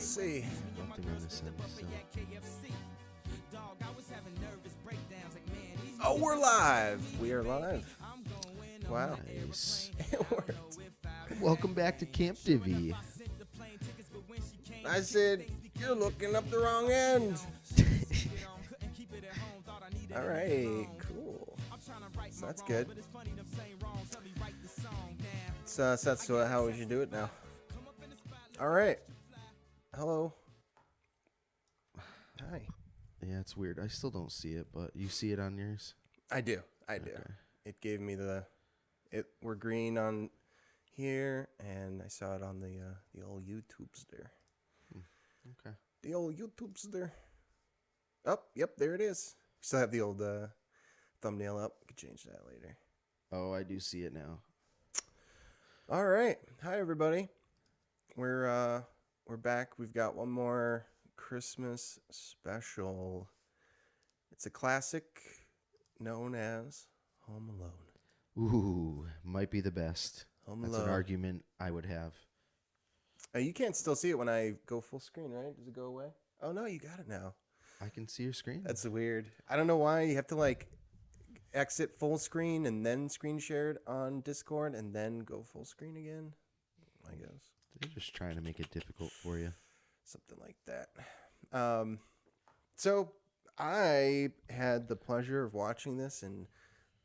see. Nothing on this end. Oh, we're live. We are live. Wow. Nice. It worked. Welcome back to Camp Divvy. I said, you're looking up the wrong end. All right, cool. So that's good. So that's how we should do it now. All right. Hello. Hi. Yeah, it's weird. I still don't see it, but you see it on yours? I do. Okay. It gave me we're green on here, and I saw it on the old YouTubes there. Okay. The old YouTubes there. Oh, yep, there it is. Still have the old thumbnail up. We could change that later. Oh, I do see it now. All right. Hi, everybody. We're back. We've got one more Christmas special. It's a classic known as Home Alone. Ooh, might be the best. Home That's Alone. an argument I would have. You can't still see it when I go full screen, right? Does it go away? Oh, no, you got it now. I can see your screen. That's weird. I don't know why you have to exit full screen and then screen shared on Discord and then go full screen again. I guess They're just trying to make it difficult for you. something like that. So I had the pleasure of watching this in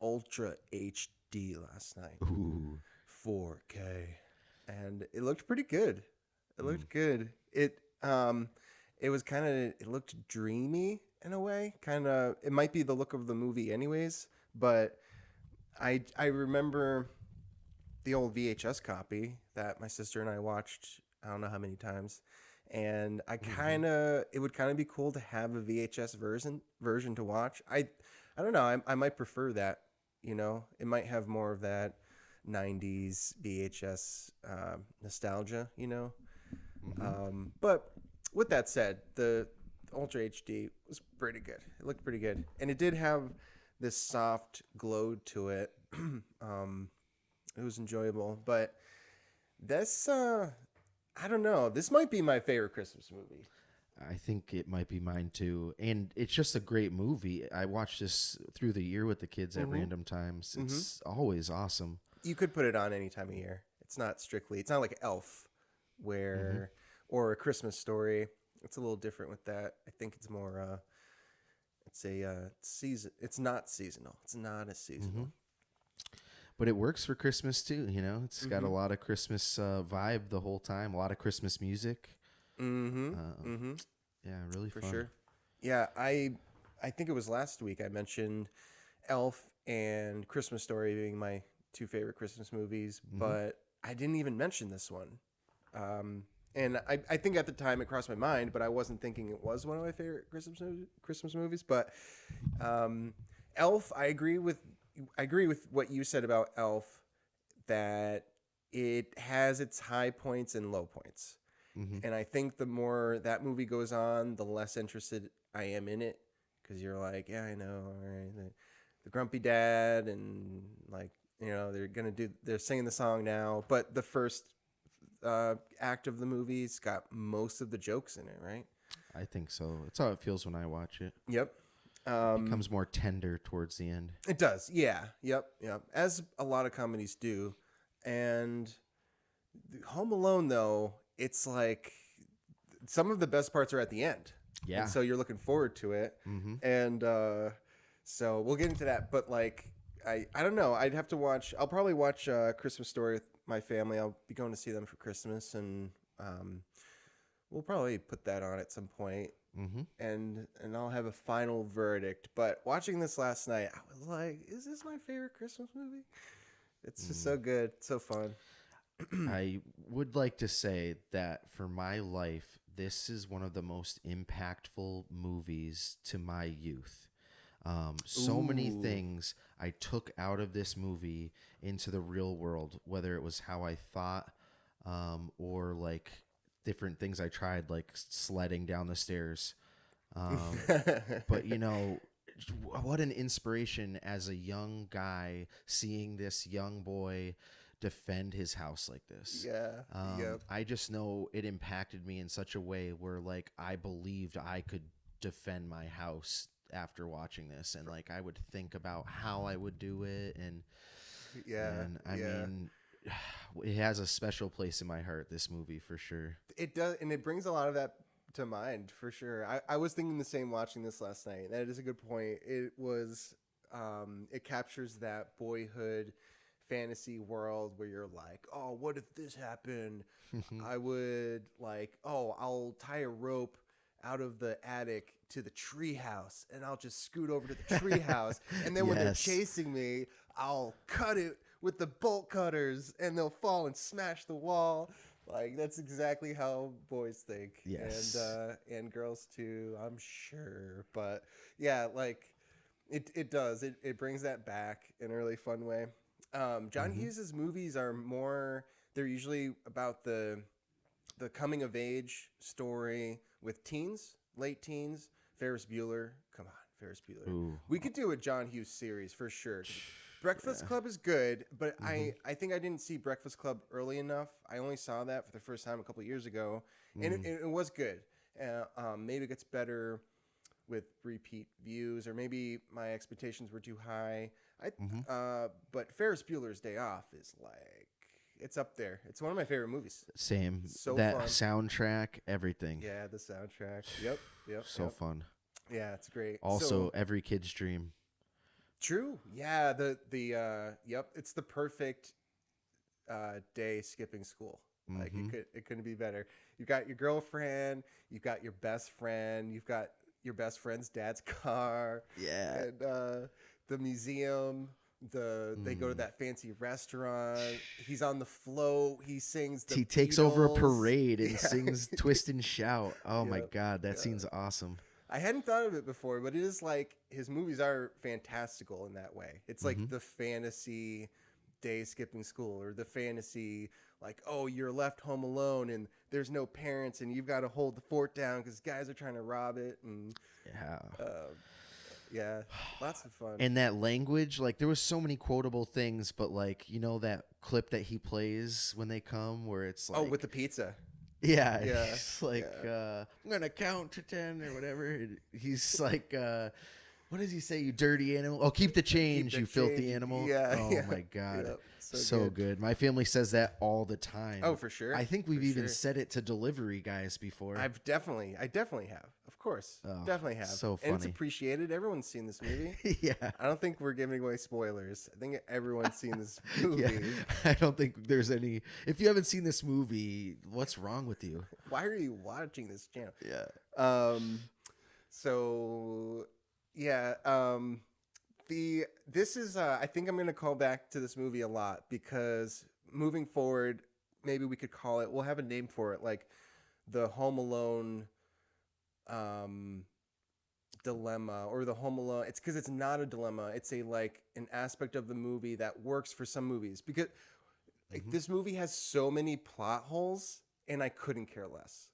Ultra HD last night, Ooh. 4K, and it looked pretty good. It looked good. It was it looked dreamy in a way. It might be the look of the movie anyways, but I remember the old VHS copy that my sister and I watched I don't know how many times, and it would be cool to have a VHS version to watch. I don't know, I might prefer that, it might have more of that 90s VHS nostalgia, but with that said, the Ultra HD was pretty good. It looked pretty good, and it did have this soft glow to it. It was enjoyable, but this I don't know. This might be my favorite Christmas movie. I think it might be mine too. And it's just a great movie. I watch this through the year with the kids at random times. It's always awesome. You could put it on any time of year. It's not like Elf or A Christmas Story. It's a little different with that. I think it's more it's a season. It's not seasonal. It's not a seasonal. But it works for Christmas too, It's got a lot of Christmas vibe the whole time. A lot of Christmas music. Yeah, really For fun. sure. Yeah, I think it was last week I mentioned Elf and Christmas Story being my two favorite Christmas movies, but I didn't even mention this one. And I think at the time it crossed my mind, but I wasn't thinking it was one of my favorite Christmas movies. But Elf, I agree with what you said about Elf, that it has its high points and low points. And I think the more that movie goes on, the less interested I am in it, because you're like, yeah, I know, all right, the grumpy dad, and they're singing the song now, but the first act of the movie's got most of the jokes in it, right? I think so. That's how it feels when I watch it. Yep. It becomes more tender towards the end. It does, yeah. Yep. As a lot of comedies do. And Home Alone, though, it's like some of the best parts are at the end. Yeah. And so you're looking forward to it. And so we'll get into that. But I don't know. I'll probably watch Christmas Story with my family. I'll be going to see them for Christmas, and we'll probably put that on at some point. And I'll have a final verdict. But watching this last night, I was like, is this my favorite Christmas movie? It's just so good. It's so fun. I would like to say that for my life, this is one of the most impactful movies to my youth. So many things I took out of this movie into the real world, whether it was how I thought or different things I tried, like sledding down the stairs. But, what an inspiration as a young guy, seeing this young boy defend his house like this. Yeah. Yep. I just know it impacted me in such a way where like I believed I could defend my house after watching this, and like I would think about how I would do it, and Yeah. I mean, it has a special place in my heart, this movie, for sure. It does, and it brings a lot of that to mind for sure. I was thinking the same watching this last night. That is a good point. It was, it captures that boyhood fantasy world where you're like, oh, what if this happened? I would like, oh, I'll tie a rope out of the attic to the tree house, and I'll just scoot over to the tree house, and then when they're chasing me, I'll cut it with the bolt cutters, and they'll fall and smash the wall. Like, that's exactly how boys think. Yes. And girls too, I'm sure. But yeah, like it does. It brings that back in a really fun way. John Hughes's movies are more, they're usually about the coming of age story with teens, late teens. Ferris Bueller. Come on, Ferris Bueller. Ooh. We could do a John Hughes series for sure. Breakfast Club is good, but I think I didn't see Breakfast Club early enough. I only saw that for the first time a couple of years ago, and it was good. Maybe it gets better with repeat views, or maybe my expectations were too high. But Ferris Bueller's Day Off is like, it's up there. It's one of my favorite movies. Same. So that fun. Soundtrack, everything. Yeah, the soundtrack. Yep. So fun. Yeah, it's great. Also, every kid's dream. True. Yeah. Yep. It's the perfect day skipping school. Like it couldn't be better. You've got your girlfriend. You've got your best friend. You've got your best friend's dad's car. Yeah. And the museum. They go to that fancy restaurant. He's on the float. He sings. He takes over a parade and sings "Twist and Shout." Oh my God, that scene's awesome. I hadn't thought of it before, but it is like his movies are fantastical in that way. It's like the fantasy day skipping school, or the fantasy like, oh, you're left home alone and there's no parents and you've got to hold the fort down because guys are trying to rob it. And yeah, lots of fun. And that language, like there was so many quotable things, but like, you know, that clip that he plays when they come where it's like, oh, with the pizza. Yeah. It's like, I'm going to count to 10 or whatever. He's like, what does he say? You dirty animal. Oh, keep the change, you filthy animal. Yeah. Oh my God. Yep. So good. My family says that all the time. Oh, for sure. I think we've even said it to delivery guys before. I definitely have. Of course. Definitely have. So funny. And it's appreciated. Everyone's seen this movie. Yeah. I don't think we're giving away spoilers. I think everyone's seen this movie. Yeah. I don't think there's any. If you haven't seen this movie, what's wrong with you? Why are you watching this channel? Yeah. So yeah. This is I think I'm going to call back to this movie a lot, because moving forward, maybe we could call it, we'll have a name for it, like the Home Alone dilemma, or the Home Alone. It's because it's not a dilemma. It's a like an aspect of the movie that works for some movies, because like, this movie has so many plot holes, and I couldn't care less.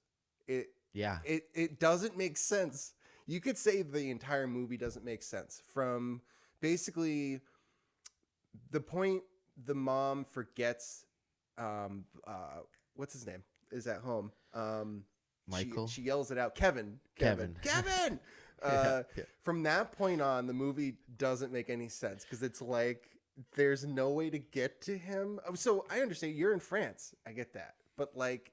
It doesn't make sense. You could say the entire movie doesn't make sense, from basically the point the mom forgets what's his name is at home. Michael. She yells it out. Kevin. From that point on, the movie doesn't make any sense, because it's like there's no way to get to him. So I understand you're in France. I get that. But like,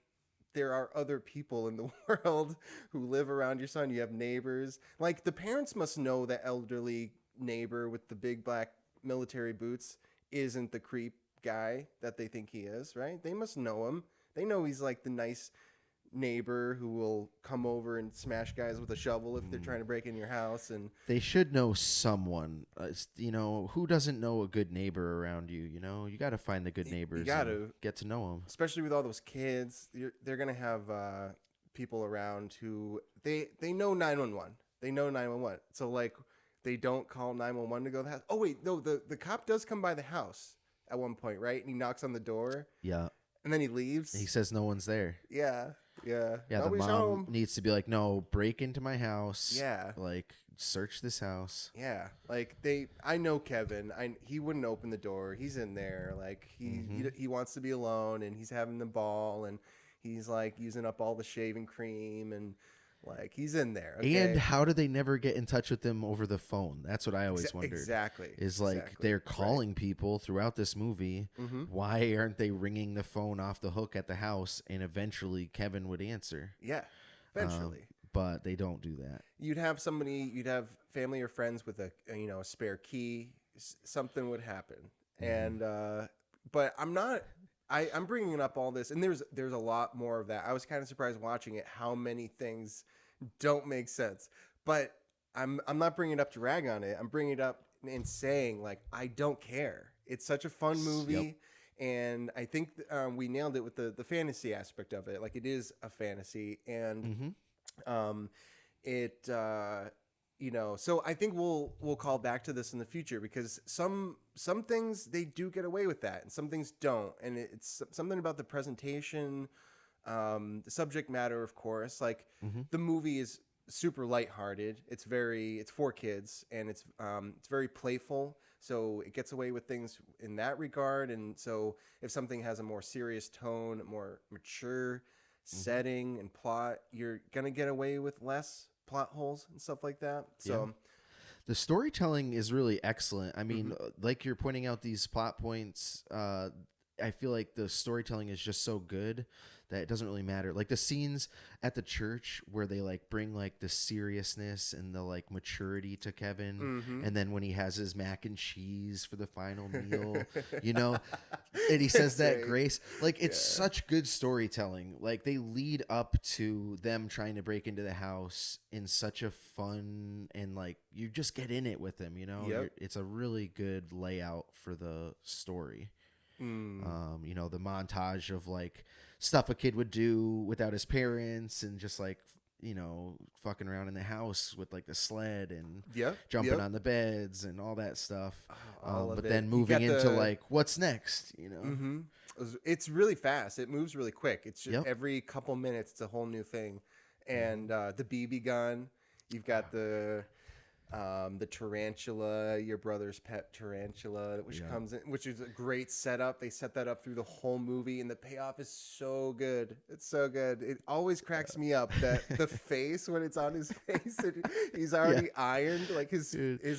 there are other people in the world who live around your son. You have neighbors. Like, the parents must know that elderly neighbor with the big black military boots isn't the creep guy that they think he is, right? They must know him. They know he's like the nice neighbor who will come over and smash guys with a shovel if they're trying to break in your house. And they should know someone. You know, who doesn't know a good neighbor around you? You know, you got to find the good neighbors. You got to get to know them, especially with all those kids. They're gonna have people around who they know 911. They know 911. So like, they don't call 911 to go to the house. Oh wait, no, the cop does come by the house at one point, right? And he knocks on the door. Yeah. And then he leaves. He says no one's there. Yeah. The Nobody's mom home. needs to be like, no, break into my house. Yeah. Like, search this house. Yeah, like I know Kevin. He wouldn't open the door. He's in there. Like he wants to be alone, and he's having the ball, and he's like using up all the shaving cream, and like he's in there. And Okay, how do they never get in touch with them over the phone? That's what I always wondered. exactly. Is like Exactly. they're calling people throughout this movie. Mm-hmm. Why aren't they ringing the phone off the hook at the house? And eventually Kevin would answer. Yeah, eventually. But they don't do that. You'd have family or friends with a spare key. Something would happen, and but I'm bringing up all this, and there's a lot more of that. I was kind of surprised watching it how many things don't make sense, but I'm not bringing it up to rag on it. I'm bringing it up and saying like I don't care. It's such a fun movie. Yep. And I think we nailed it with the fantasy aspect of it. Like it is a fantasy, and so I think we'll call back to this in the future because some things they do get away with that and some things don't, and it's something about the presentation, the subject matter, of course. Like the movie is super lighthearted. It's for kids, and it's very playful, so it gets away with things in that regard. And so if something has a more serious tone, more mature setting and plot, you're gonna get away with less plot holes and stuff like that. So the storytelling is really excellent. I mean, like you're pointing out these plot points, I feel like the storytelling is just so good that it doesn't really matter. Like the scenes at the church where they like bring like the seriousness and the like maturity to Kevin. And then when he has his mac and cheese for the final meal, and he says that grace, like it's such good storytelling. Like they lead up to them trying to break into the house in such a fun, and like you just get in it with them, It's a really good layout for the story. The montage of like stuff a kid would do without his parents and just like, fucking around in the house with like the sled and jumping on the beds and all that stuff. But then moving into like, what's next, It's really fast. It moves really quick. It's just every couple minutes, it's a whole new thing. And the BB gun, you've got the tarantula, your brother's pet tarantula, which comes in, which is a great setup. They set that up through the whole movie, and the payoff is so good. It's so good. It always cracks me up that the face, when it's on his face, he's already ironed. Like his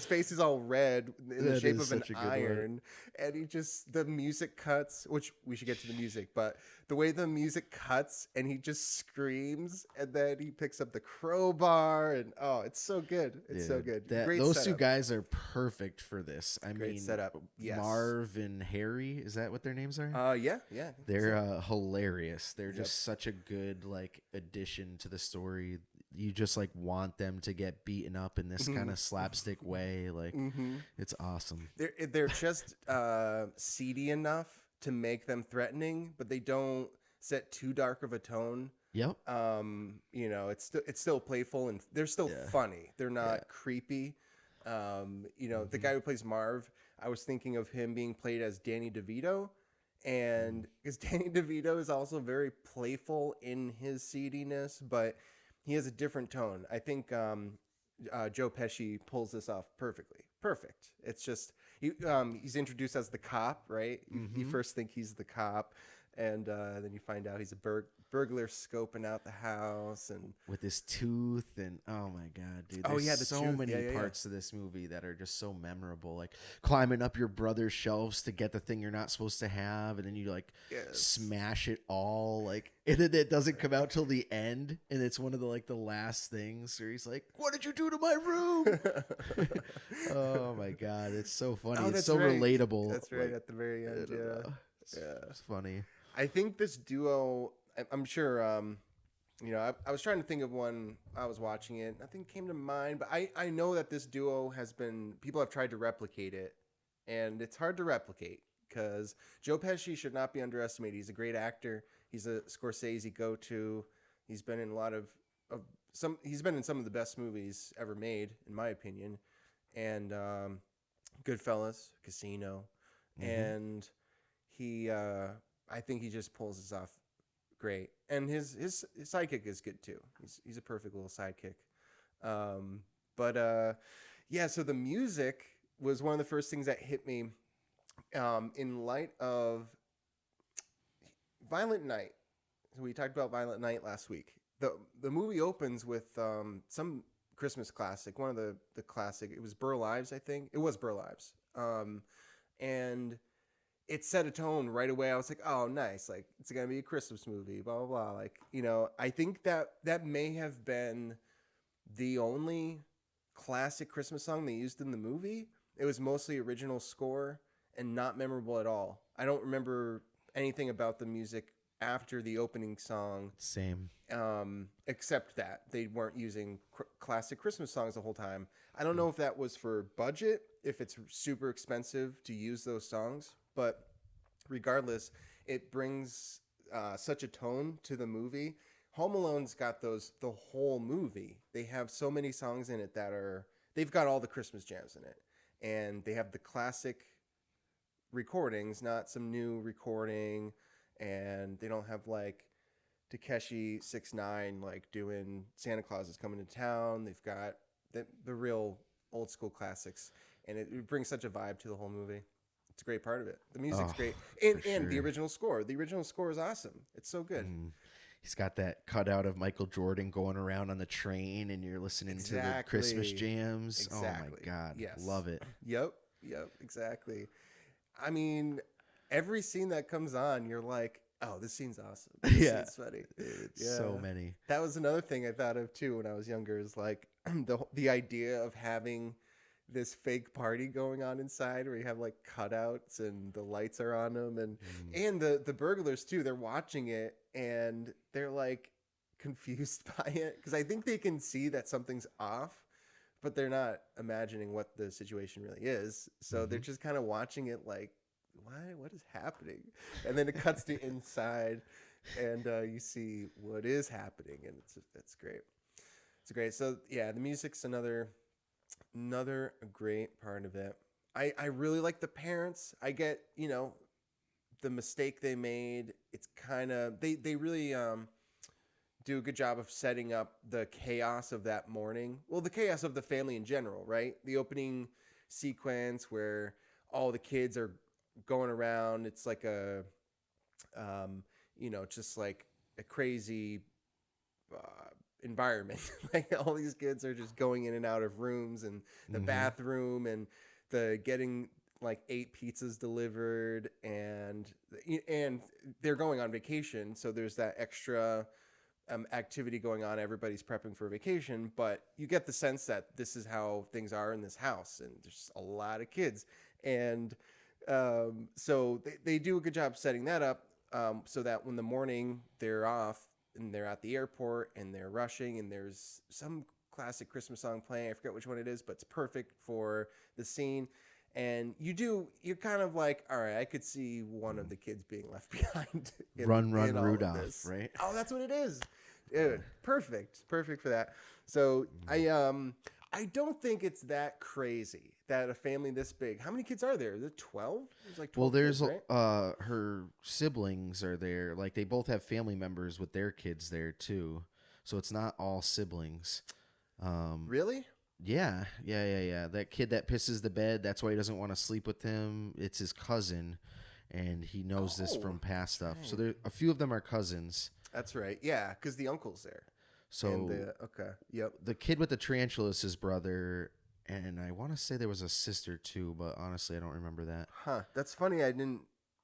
face is all red in the shape of an iron, and the music cuts. Which we should get to the music, but the way the music cuts, and he just screams, and then he picks up the crowbar, and it's so good. It's so good. Those setup. Two guys are perfect for this. Great setup. Yes. Marv and Harry, is that what their names are? Yeah. They're hilarious. They're just such a good like addition to the story. You just like want them to get beaten up in this kind of slapstick way. Like it's awesome. They're just seedy enough to make them threatening, but they don't set too dark of a tone. Yep. It's still playful, and they're still funny. They're not creepy. The guy who plays Marv, I was thinking of him being played as Danny DeVito, and because Danny DeVito is also very playful in his seediness, but he has a different tone. I think Joe Pesci pulls this off perfectly. Perfect. It's just he's introduced as the cop, right? You first think he's the cop, and then you find out he's a burglar scoping out the house, and with his tooth, and oh my god, dude! There's so many parts to this movie that are just so memorable. Like climbing up your brother's shelves to get the thing you're not supposed to have, and then you like smash it all, like, and then it doesn't come out till the end, and it's one of the last things where he's like, "What did you do to my room?" Oh my god, it's so funny. It's so relatable. That's right, at the very end. It's funny. I think this duo, I'm sure, I was trying to think of one. I was watching it. Nothing came to mind, but I know that this duo people have tried to replicate it, and it's hard to replicate because Joe Pesci should not be underestimated. He's a great actor. He's a Scorsese go-to. He's been in he's been in some of the best movies ever made, in my opinion. And Goodfellas, Casino, and I think he just pulls this off great, and his sidekick is good too. He's a perfect little sidekick. But yeah, so the music was one of the first things that hit me in light of Violent Night. So we talked about Violent Night last week. The movie opens with some Christmas classic, one of the classic. It was Burl Ives, I think. It was Burl Ives. And it set a tone right away. I was like, oh, nice. Like, it's going to be a Christmas movie, blah, blah, blah. Like, I think that may have been the only classic Christmas song they used in the movie. It was mostly original score and not memorable at all. I don't remember anything about the music after the opening song. Same. Except that they weren't using classic Christmas songs the whole time. I don't know if that was for budget, if it's super expensive to use those songs, but regardless, it brings such a tone to the movie. Home Alone's got those the whole movie. They have so many songs in it they've got all the Christmas jams in it, and they have the classic recordings, not some new recording, and they don't have like Takeshi 6ix9ine like doing Santa Claus is Coming to Town. They've got the real old school classics, and it brings such a vibe to the whole movie. It's a great part of it. The music's great, and the original score. The original score is awesome. It's so good. He's got that cutout of Michael Jordan going around on the train, and you're listening to the Christmas jams. Exactly. Oh my God, yes. Love it. Yep, exactly. I mean, every scene that comes on, you're like, oh, this scene's awesome. This scene's funny. So many. That was another thing I thought of too when I was younger, is like the idea of having this fake party going on inside where you have like cutouts and the lights are on them, and the burglars too. They're watching it and they're like confused by it because I think they can see that something's off, but they're not imagining what the situation really is. So they're just kind of watching it like, what is happening? And then it cuts to inside, and you see what is happening, and it's great. It's great. So yeah, the music's another great part of it. I really like the parents. I get the mistake they made. It's kind of they really do a good job of setting up the chaos of that morning. Well, the chaos of the family in general, right? The opening sequence where all the kids are going around. It's like a, just like a crazy environment. Like all these kids are just going in and out of rooms, and the bathroom, and the getting like 8 pizzas delivered, and they're going on vacation. So there's that extra activity going on. Everybody's prepping for vacation, but you get the sense that this is how things are in this house, and there's a lot of kids. And so they do a good job setting that up so that when the morning they're off and they're at the airport and they're rushing, and there's some classic Christmas song playing. I forget which one it is, but it's perfect for the scene. And you're kind of like, all right, I could see one of the kids being left behind. Run, Rudolph, right? Oh, that's what it is. Dude, perfect for that. So I don't think it's that crazy that a family this big. How many kids are there? Is it 12? There's like 12 there's kids, right? her siblings are there. Like they both have family members with their kids there too. So it's not all siblings. Really? Yeah. That kid that pisses the bed, that's why he doesn't want to sleep with him. It's his cousin, and he knows this from past stuff. So there, a few of them are cousins. That's right. Yeah, because the uncle's there. So Yep. The kid with the tarantula is his brother, and I want to say there was a sister too, but honestly, I don't remember that. Huh. That's funny. I didn't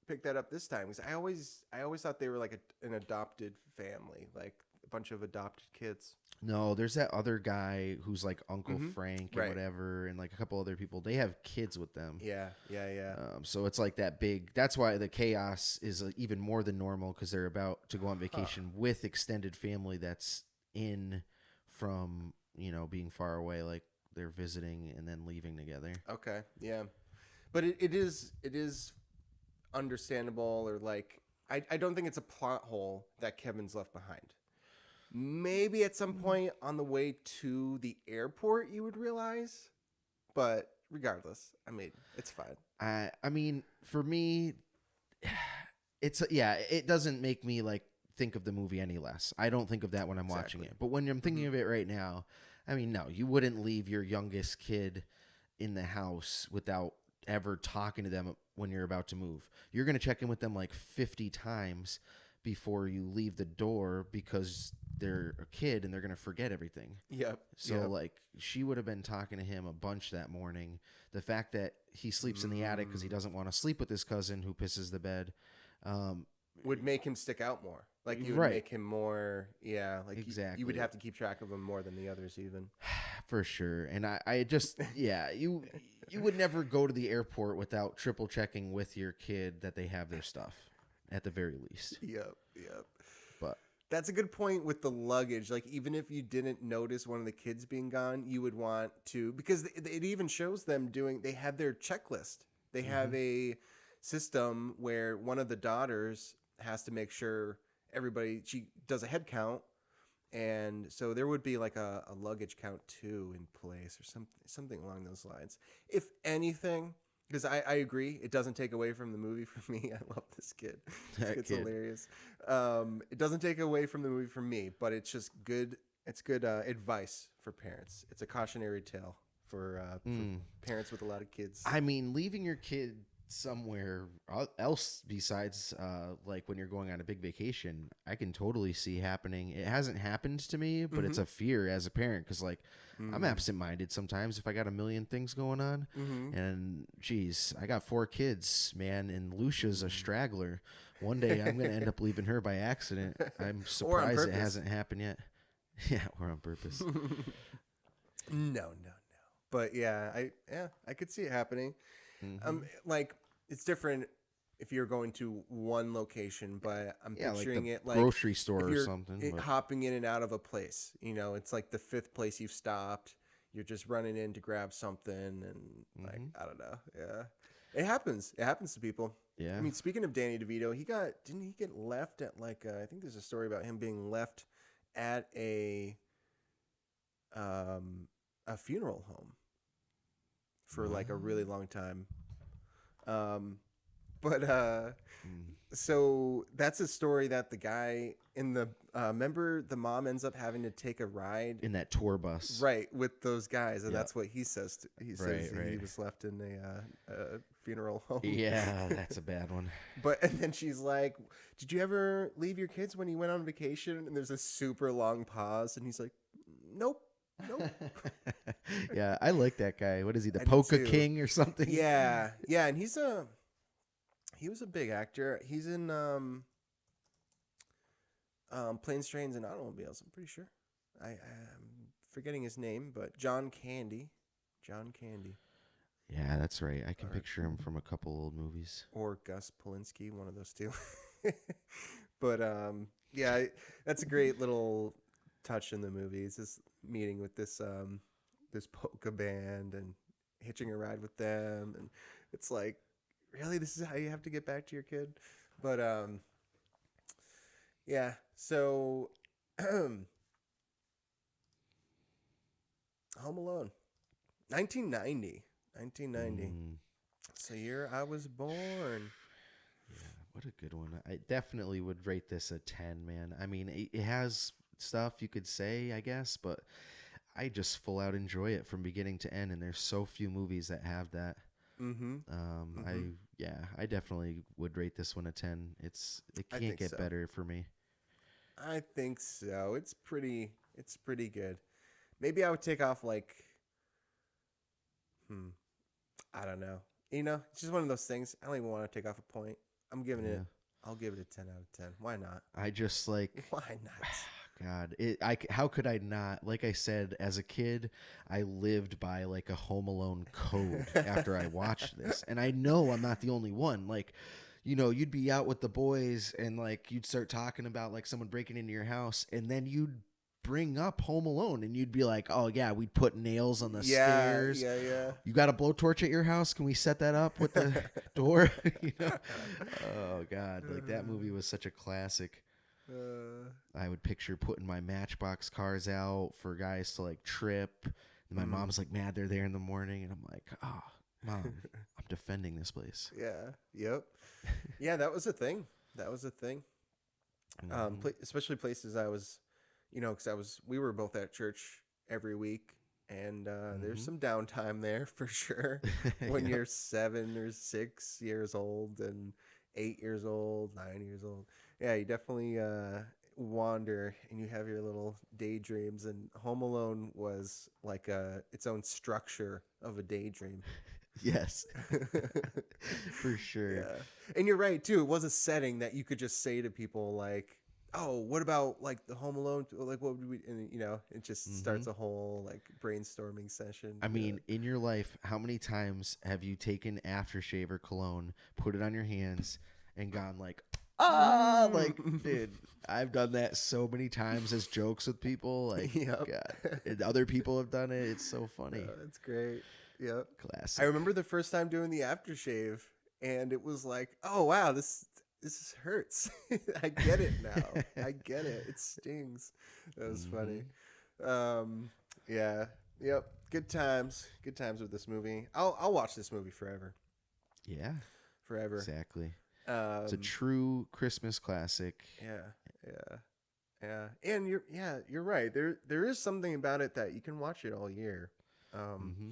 pick that up this time because I always thought they were like an adopted family, like a bunch of adopted kids. No, there's that other guy who's like Uncle Frank and right. whatever, and like a couple other people. They have kids with them. Yeah. So it's like that big. That's why the chaos is even more than normal, because they're about to go on vacation with extended family that's in from being far away, like they're visiting and then leaving together. Okay, yeah, but it is understandable, or like I don't think it's a plot hole that Kevin's left behind. Maybe at some point on the way to the airport you would realize, but regardless, I mean, it's fine. I mean, for me, it doesn't make me like think of the movie any less. I don't think of that when I'm watching it. But when I'm thinking of it right now, I mean, no, you wouldn't leave your youngest kid in the house without ever talking to them when you're about to move. You're going to check in with them like 50 times before you leave the door because they're a kid and they're going to forget everything. Yep. So, like, she would have been talking to him a bunch that morning. The fact that he sleeps in the attic because he doesn't want to sleep with his cousin who pisses the bed. Would make him stick out more. Like you would Right. make him more, like Exactly. you would have to keep track of him more than the others even. For sure. And I just, yeah, you would never go to the airport without triple checking with your kid that they have their stuff at the very least. Yep. But That's a good point with the luggage. Like, even if you didn't notice one of the kids being gone, you would want to, because it even shows them they have their checklist. They have a system where one of the daughters has to make sure she does a head count. And so there would be like a luggage count too in place or something along those lines. If anything, because I agree, it doesn't take away from the movie for me. I love this kid. It's hilarious. It doesn't take away from the movie for me, but it's just good. It's good advice for parents. It's a cautionary tale for parents with a lot of kids. I mean, leaving your kid somewhere else besides like when you're going on a big vacation, I can totally see happening. It hasn't happened to me, but it's a fear as a parent because like I'm absent-minded sometimes if I got a million things going on. And geez, I got 4 kids, man, and Lucia's a straggler. One day I'm gonna end up leaving her by accident. I'm surprised it hasn't happened yet. Yeah, or on purpose. No. But I could see it happening. Like it's different if you're going to one location, but I'm picturing like it like grocery store or something. Hopping in and out of a place. It's like the 5th place you've stopped. You're just running in to grab something, and like I don't know. Yeah, it happens. It happens to people. Yeah. I mean, speaking of Danny DeVito, didn't he get left at like I think there's a story about him being left at a funeral home for like a really long time. So that's a story that the guy in the remember the mom ends up having to take a ride in that tour bus, right, with those guys, and that's what he says. He says Right. he was left in a funeral home. Yeah, that's a bad one. And then she's like, "Did you ever leave your kids when you went on vacation?" And there's a super long pause, and he's like, "Nope." Yeah, I like that guy. What is he, the I do Polka too. King or something? Yeah, and he was a big actor. He's in Planes, Trains, and Automobiles. I'm pretty sure. I'm forgetting his name, but John Candy. Yeah, that's right. I can picture him from a couple old movies. Or Gus Polinski, one of those two. But that's a great little touch in the movie. It's this meeting with this polka band and hitching a ride with them, and it's like, really, this is how you have to get back to your kid? But so Home Alone, 1990. It's the year I was born. Yeah, what a good one. I definitely would rate this a 10, man. I mean, it has stuff you could say, I guess, but I just full out enjoy it from beginning to end, and there's so few movies that have that. I definitely would rate this one a 10. It can't get better for me. I think so. It's pretty good. Maybe I would take off like I don't know. It's just one of those things. I don't even want to take off a point. I'll give it a 10 out of 10. Why not? I just like, why not? God, how could I not? Like I said, as a kid, I lived by like a Home Alone code after I watched this. And I know I'm not the only one. Like, you'd be out with the boys and like you'd start talking about like someone breaking into your house, and then you'd bring up Home Alone and you'd be like, oh yeah, we'd put nails on the stairs. Yeah. You got a blowtorch at your house? Can we set that up with the door? Oh God, like that movie was such a classic. I would picture putting my Matchbox cars out for guys to like trip. And my mom's like mad they're there in the morning, and I'm like, oh, Mom, I'm defending this place. Yeah. Yep. Yeah, that was a thing. Especially places I was, because we were both at church every week. And there's some downtime there for sure when Yep. you're 7 or 6 years old and 8 years old, 9 years old. Yeah, you definitely wander and you have your little daydreams. And Home Alone was like its own structure of a daydream. Yes. For sure. Yeah. And you're right too. It was a setting that you could just say to people like, "Oh, what about like the Home Alone? Like what would we?" And it just Hmm. starts a whole like brainstorming session. I Yeah. mean, in your life, how many times have you taken aftershave or cologne, put it on your hands, and gone like, ah, like, dude, I've done that so many times as jokes with people. Like, Yep. God, and other people have done it. It's so funny. That's great. Yep. I Classic. remember the first time doing the aftershave, and it was like, "Oh wow, this hurts. I get it now. I get it. It stings." That was Hmm. funny. Yeah. Yep. Good times. Good times with this movie. I'll watch this movie forever. Yeah, Forever. exactly. It's a Um. true Christmas classic. Yeah. Yeah. Yeah. And you're right. There is something about it that you can watch it all year. Um. Hmm.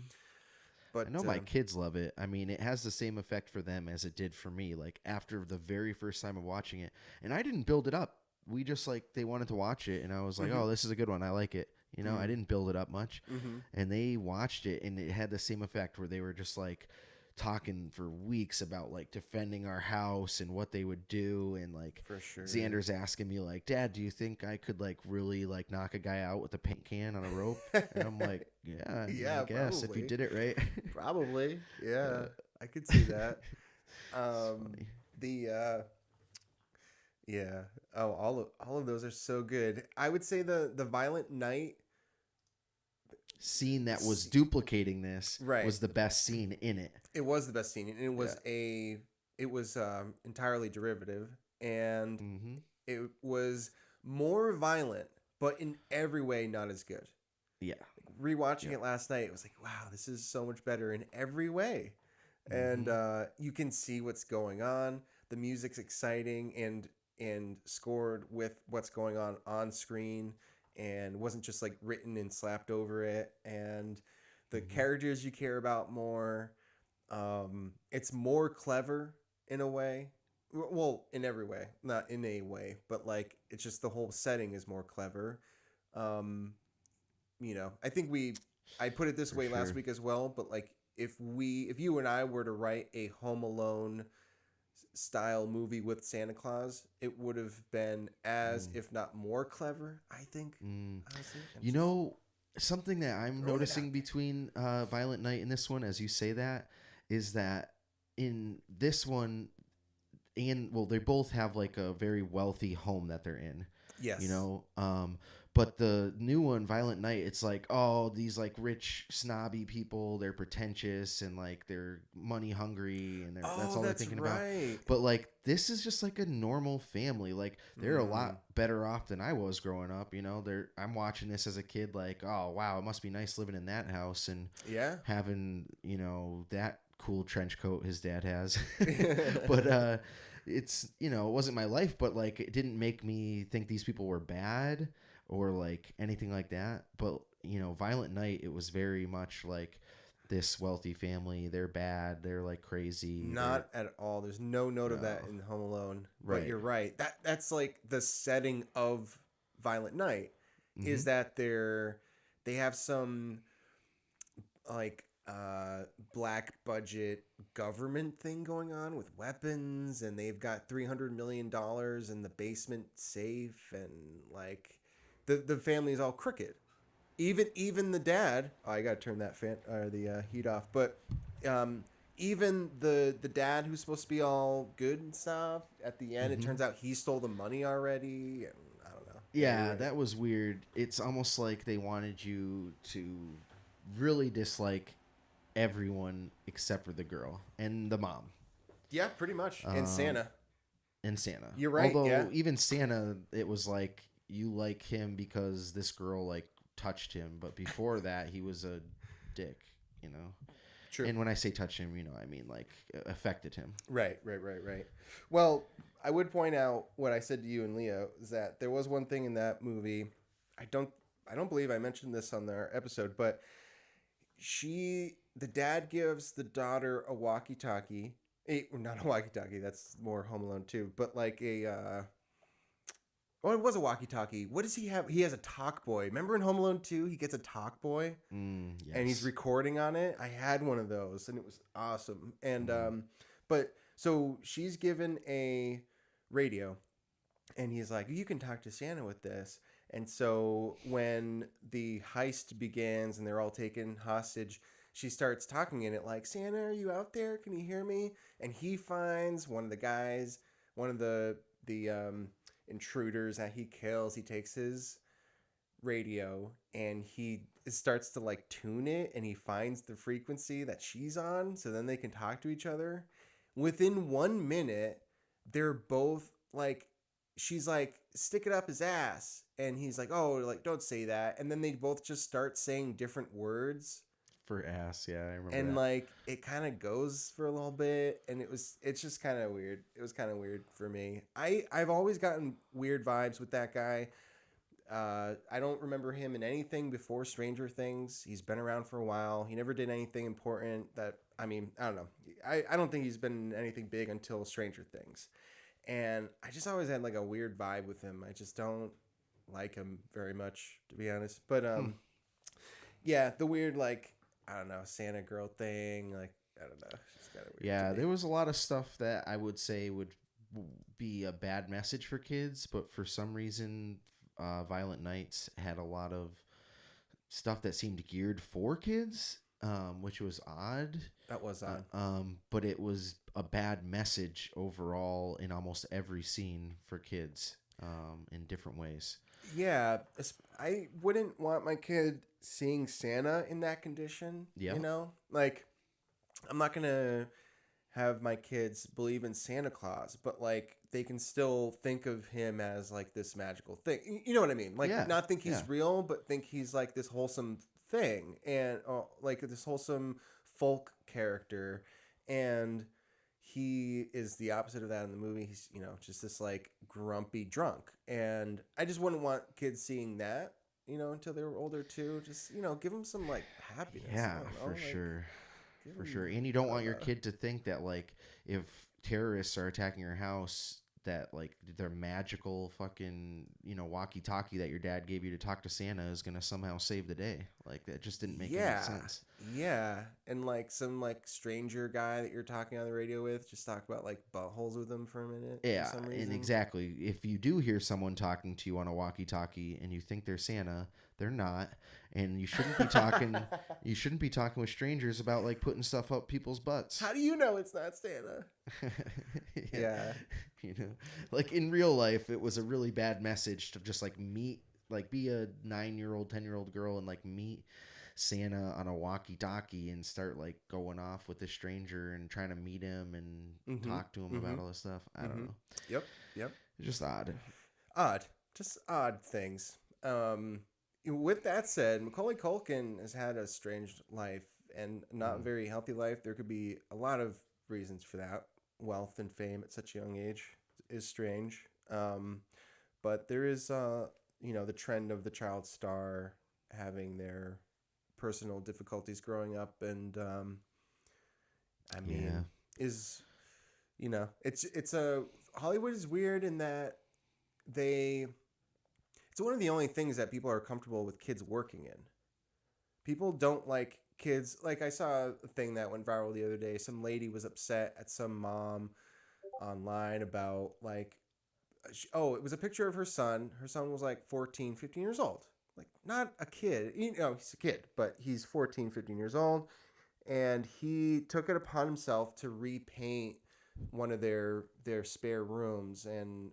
I But know my kids love it. I mean, it has the same effect for them as it did for me. Like after the very first time of watching it, and I didn't build it up. We just like they wanted to watch it, and I was like, Mhm. "Oh, this is a good one. I like it." I Mhm. didn't build it up much, Mhm. and they watched it, and it had the same effect where they were just like talking for weeks about like defending our house and what they would do, and like For sure. Xander's asking me like, "Dad, do you think I could like really like knock a guy out with a paint can on a rope?" And I'm like, "Yeah, I mean, I Yeah, guess if you probably. did it right." Probably. Yeah. Yeah. I could see that. It's Um funny. the yeah. Oh, all of those are so good. I would say the Violent Night Scene that was s- duplicating this right. was the best scene in it. It was the best scene and Yeah. it was entirely derivative and Mm-hmm. it was more violent but in every way not as good. Yeah. Rewatching Yep. it last night, it was like, wow, this is so much better in every way. And Mm-hmm. you can see what's going on. The music's exciting and scored with what's going on screen, and wasn't just like written and slapped over it. And the Mm-hmm. characters you care about more. It's more clever in a way. Well, in every way, not in a way, but like it's just the whole setting is more clever. Um, I think I put it this For way last sure. week as well, but like if you and I were to write a Home Alone style movie with Santa Claus, it would have been as Mm. if not more clever, I think. Mm. Honestly, I'm You just know, something that I'm throwing it out noticing between Violent Night and this one, as you say that, is that in this one, and well, they both have like a very wealthy home that they're in. there. you Yes. know but the new one, Violent Night, it's like, oh, these like rich snobby people, they're pretentious and like they're money hungry, and that's Oh, all they're that's thinking about. right. But like this is just like a normal family. Like they're a Mm, lot better off than I was growing up. I'm watching this as a kid like, oh wow, it must be nice living in that house and yeah. having that cool trench coat his dad has. But it wasn't my life, but like it didn't make me think these people were bad or like anything like that. But Violent Night, it was very much like this wealthy family, they're bad, they're like crazy, they're Not at all. There's no note of that no. in Home Alone. But Right. you're right. That's like the setting of Violent Night Mm-hmm. is that they have some like black budget government thing going on with weapons, and they've got $300 million in the basement safe, and like the family is all crooked. Even the dad. Oh, I gotta turn that fan or the heat off. But um, even the dad who's supposed to be all good and stuff, at the end it Mm-hmm. turns out he stole the money already. And I don't know. Yeah, you're Yeah, right. that was weird. It's almost like they wanted you to really dislike everyone except for the girl and the mom. Yeah, pretty much. And Um, Santa. and Santa. You're right. Yeah. Although even Santa, it was like you like him because this girl like touched him, but before that he was a dick. True. And when I say touch him, I mean like affected him. Right. Right. Right. Right. Well, I would point out what I said to you and Leo is that there was one thing in that movie. I don't. I don't believe I mentioned this on their episode, but the dad gives the daughter a walkie-talkie. Not a walkie-talkie. That's more Home Alone too. But like oh, it was a walkie-talkie. What does he have? He has a talk boy. Remember in Home Alone 2, he gets a talk boy and he's Yes. recording on it. I had one of those and it was awesome. And but so she's given a radio and he's like, you can talk to Santa with this. And so when the heist begins and they're all taken hostage, she starts talking in it like, Santa, are you out there? Can you hear me? And he finds one of the guys, one of the intruders that he kills. He takes his radio and he starts to like tune it and he finds the frequency that she's on. So then they can talk to each other. Within 1 minute, they're both like, she's like, stick it up his ass. And he's like, oh, like, don't say that. And then they both just start saying different words. For ass, yeah, I remember And that. like, it kind of goes for a little bit. And it's just kind of weird. It was kind of weird for me. I've always gotten weird vibes with that guy. I don't remember him in anything before Stranger Things. He's been around for a while. He never did anything important that, I mean, I don't know. I don't think he's been anything big until Stranger Things. And I just always had like a weird vibe with him. I just don't like him very much, to be honest. But yeah, the weird like, I don't know, Santa girl thing. Like, I don't know. It's just kind of weird. Yeah, there was a lot of stuff that I would say would be a bad message for kids, but for some reason, Violent Nights had a lot of stuff that seemed geared for kids, which was odd. That was odd. But it was a bad message overall in almost every scene for kids, in different ways. Yeah, I wouldn't want my kid seeing Santa in that condition. Yeah. You know, like I'm not gonna have my kids believe in Santa Claus, but like they can still think of him as like this magical thing. You know what I mean? Like not think he's real, but think he's like this wholesome thing and like this wholesome folk character. And he is the opposite of that in the movie. He's, you know, just this like grumpy drunk. And I just wouldn't want kids seeing that, you know, until they were older too. Just, you know, give them some like happiness. Yeah, for sure. For sure. And you don't want your kid to think that like if terrorists are attacking your house, that like their magical fucking, you know, walkie-talkie that your dad gave you to talk to Santa is going to somehow save the day. Like that just didn't make any sense. Yeah. And like some like stranger guy that you're talking on the radio with, just talk about like buttholes with him for a minute. Yeah. For some reason. And exactly. If you do hear someone talking to you on a walkie-talkie and you think they're Santa, they're not. And you shouldn't be talking you shouldn't be talking with strangers about like putting stuff up people's butts. How do you know it's not Santa? Yeah. You know, like in real life, it was a really bad message to just like meet, like be a 9-year-old, 10-year-old girl and like meet Santa on a walkie-talkie and start like going off with a stranger and trying to meet him and talk to him about all this stuff. I don't know. Yep. It's just odd. Just odd things. With that said, Macaulay Culkin has had a strange life and not very healthy life. There could be a lot of reasons for that. Wealth and fame at such a young age is strange. But there is, you know, the trend of the child star having their personal difficulties growing up. And, I mean, is, you know, Hollywood is weird in that it's one of the only things that people are comfortable with kids working in. People don't like kids. Like I saw a thing that went viral the other day. Some lady was upset at some mom online about like, it was a picture of her son. Her son was like 14, 15 years old. Like not a kid. You know, he's a kid, but he's 14, 15 years old. And he took it upon himself to repaint one of their spare rooms. And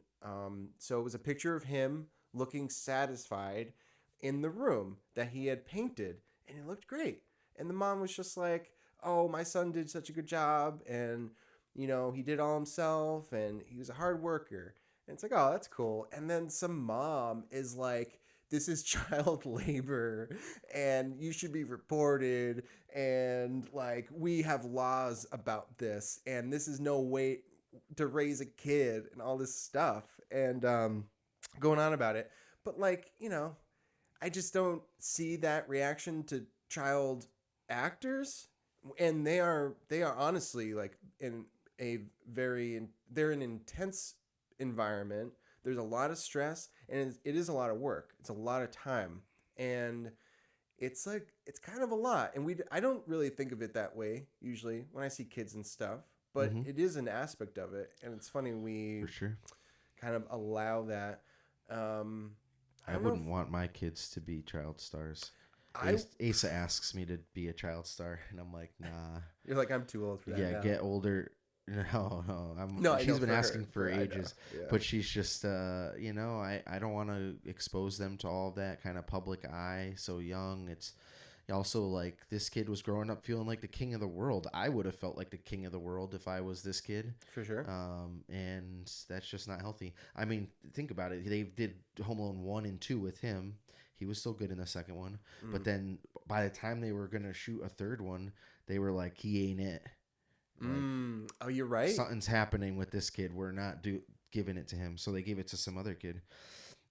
so it was a picture of him looking satisfied in the room that he had painted. And it looked great. And the mom was just like, oh, my son did such a good job. And, you know, he did all himself. And he was a hard worker. And it's like, oh, that's cool. And then some mom is like, this is child labor. And you should be reported. And, like, we have laws about this. And this is no way to raise a kid and all this stuff. And going on about it. But, like, you know, I just don't see that reaction to child actors, and they are honestly like in a they're an intense environment. There's a lot of stress, and it is a lot of work. It's a lot of time, and it's like it's kind of a lot. And I don't really think of it that way usually when I see kids and stuff, but Mm-hmm. it is an aspect of it, and it's funny we For sure. kind of allow that. Um, I I don't know if wouldn't want my kids to be child stars. I. Asa asks me to be a child star, and I'm like, nah. You're like I'm too old for that Yeah, now. get older. No, no. No, I know She's been for asking her. for I know. ages, Yeah. but she's just, I don't want to expose them to all of that kind of public eye so young. It's also like this kid was growing up feeling like the king of the world. I would have felt like the king of the world if I was this kid. For sure. And that's just not healthy. I mean, think about it. They did Home Alone 1 and 2 with him. He was still good in the second one. But then by the time they were going to shoot a third one, they were like, he ain't it. Like, Oh, you're right. something's happening with this kid. We're not giving it to him. So they gave it to some other kid.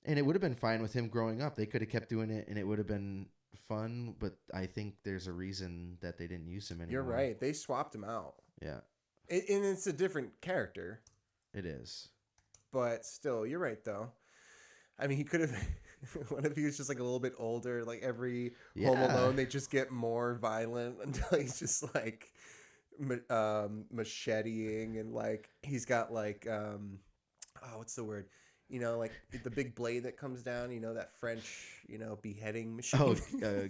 And it would have been fine with him growing up. They could have kept doing it and it would have been fun. But I think there's a reason that they didn't use him anymore. You're right. They swapped him out. Yeah. And it's a different character. It is. But still, you're right, though. I mean, he could have... What if he was just like a little bit older? Like every Home Alone, they just get more violent until he's just like macheteing and like he's got like what's the word? Like the big blade that comes down. That French beheading machine. Oh,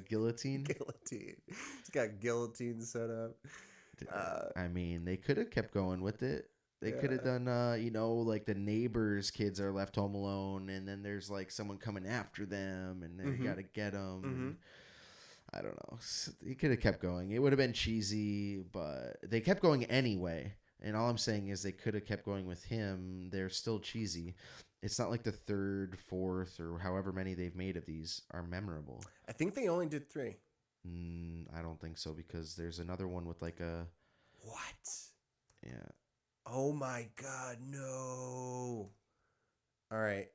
guillotine. Guillotine. He's got guillotine set up. I mean, they could have kept going with it. They could have done, like the neighbors' kids are left home alone, and then there's like someone coming after them, and they got to get them. And I don't know. He could have kept going. It would have been cheesy, but they kept going anyway. And all I'm saying is they could have kept going with him. They're still cheesy. It's not like the third, fourth, or however many they've made of these are memorable. I think they only did 3. I don't think so because there's another one with like a... What? Yeah. Oh my God, no. All right.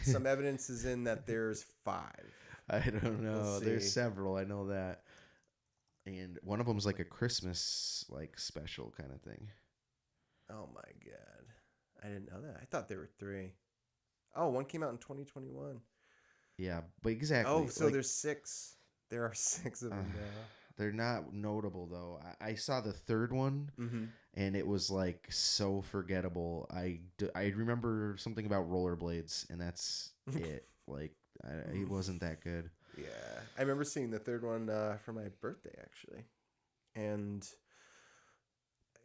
Some evidence is in that there's 5. I don't know. There's see. several. I know that. And one of them's like a Christmas like special kind of thing. Oh my God. I didn't know that. I thought there were 3. Oh, one came out in 2021. Yeah, but exactly. Oh, so there's 6. There are 6 of them now. They're not notable though. I saw the third one, and it was like so forgettable. I remember something about rollerblades, and that's it. Like it wasn't that good. Yeah, I remember seeing the third one for my birthday actually, and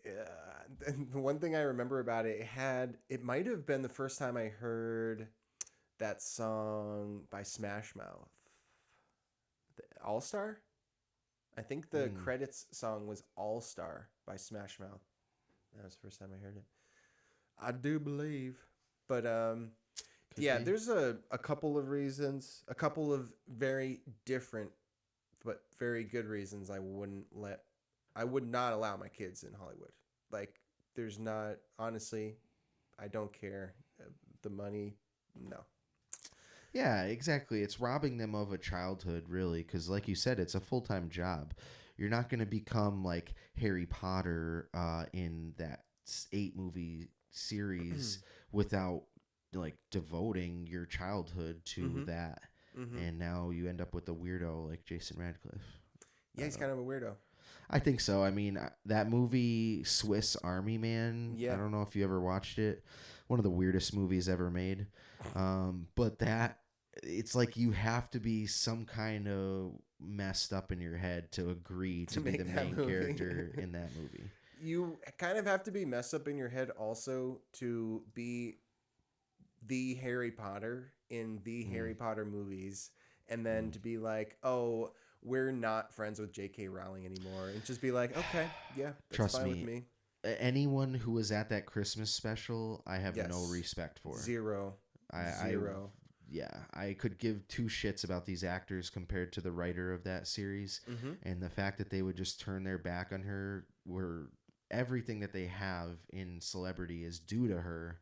the one thing I remember about it, it might have been the first time I heard that song by Smash Mouth, All Star. I think the credits song was All Star by Smash Mouth. That was the first time I heard it. I do believe. But yeah, there's a couple of reasons, a couple of very different but very good reasons I would not allow my kids in Hollywood. Like there's not, honestly, I don't care. The money, no. Yeah, exactly. It's robbing them of a childhood, really, because, like you said, it's a full-time job. You're not going to become like Harry Potter in that 8-movie series without like devoting your childhood to that. And now you end up with a weirdo like Jason Radcliffe. Yeah, he's kind of a weirdo. I think so. I mean, that movie Swiss Army Man, I don't know if you ever watched it. One of the weirdest movies ever made. But it's like you have to be some kind of messed up in your head to agree to be the main character in that movie. You kind of have to be messed up in your head also to be the Harry Potter in the Harry Potter movies, and then to be like, oh, we're not friends with J.K. Rowling anymore, and just be like, okay, yeah, that's Trust fine me, with me. Anyone who was at that Christmas special, I have no respect for. Zero. I could give 2 shits about these actors compared to the writer of that series, and the fact that they would just turn their back on her, where everything that they have in celebrity is due to her.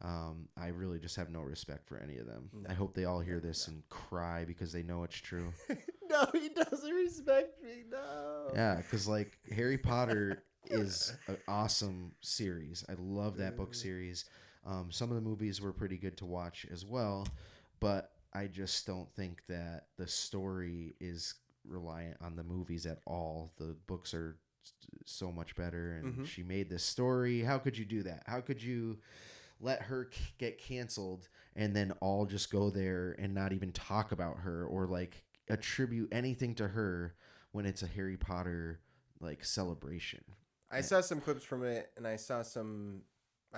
I really just have no respect for any of them. No. I hope they all hear this and cry because they know it's true. No, he doesn't respect me. No. Yeah, because like Harry Potter is an awesome series. I love that book series. Some of the movies were pretty good to watch as well, but I just don't think that the story is reliant on the movies at all. The books are so much better, and she made this story. How could you do that? How could you let her get canceled and then all just go there and not even talk about her or like attribute anything to her when it's a Harry Potter like celebration? I saw some clips from it, and I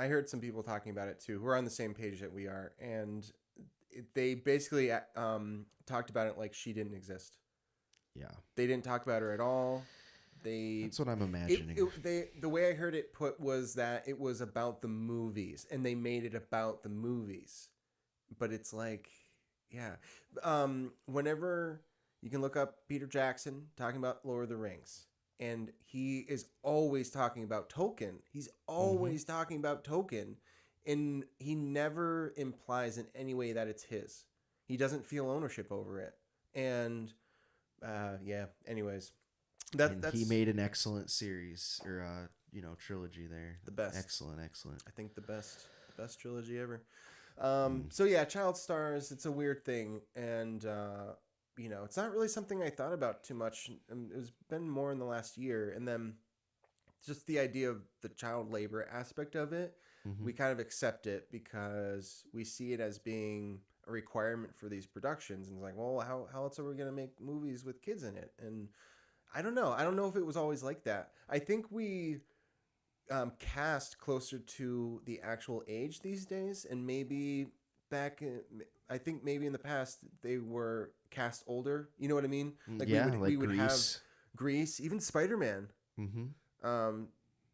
heard some people talking about it too, who are on the same page that we are, and they basically talked about it like she didn't exist. Yeah, they didn't talk about her at all. That's what I'm imagining. The way I heard it put was that it was about the movies, and they made it about the movies. But it's like, yeah. Whenever you can look up Peter Jackson talking about Lord of the Rings, and he is always talking about Tolkien. He's always talking about Tolkien, and he never implies in any way that it's his. He doesn't feel ownership over it. And, yeah, anyways. He made an excellent series or trilogy there. The best. Excellent. I think the best trilogy ever. So yeah, child stars, it's a weird thing, and it's not really something I thought about too much. It's been more in the last year, and then just the idea of the child labor aspect of it, we kind of accept it because we see it as being a requirement for these productions, and it's like, well, how else are we going to make movies with kids in it? And I don't know. I don't know if it was always like that. I think we cast closer to the actual age these days, and maybe I think maybe in the past they were cast older. You know what I mean? Like we would have Grease. Grease, even Spider-Man. Mm-hmm.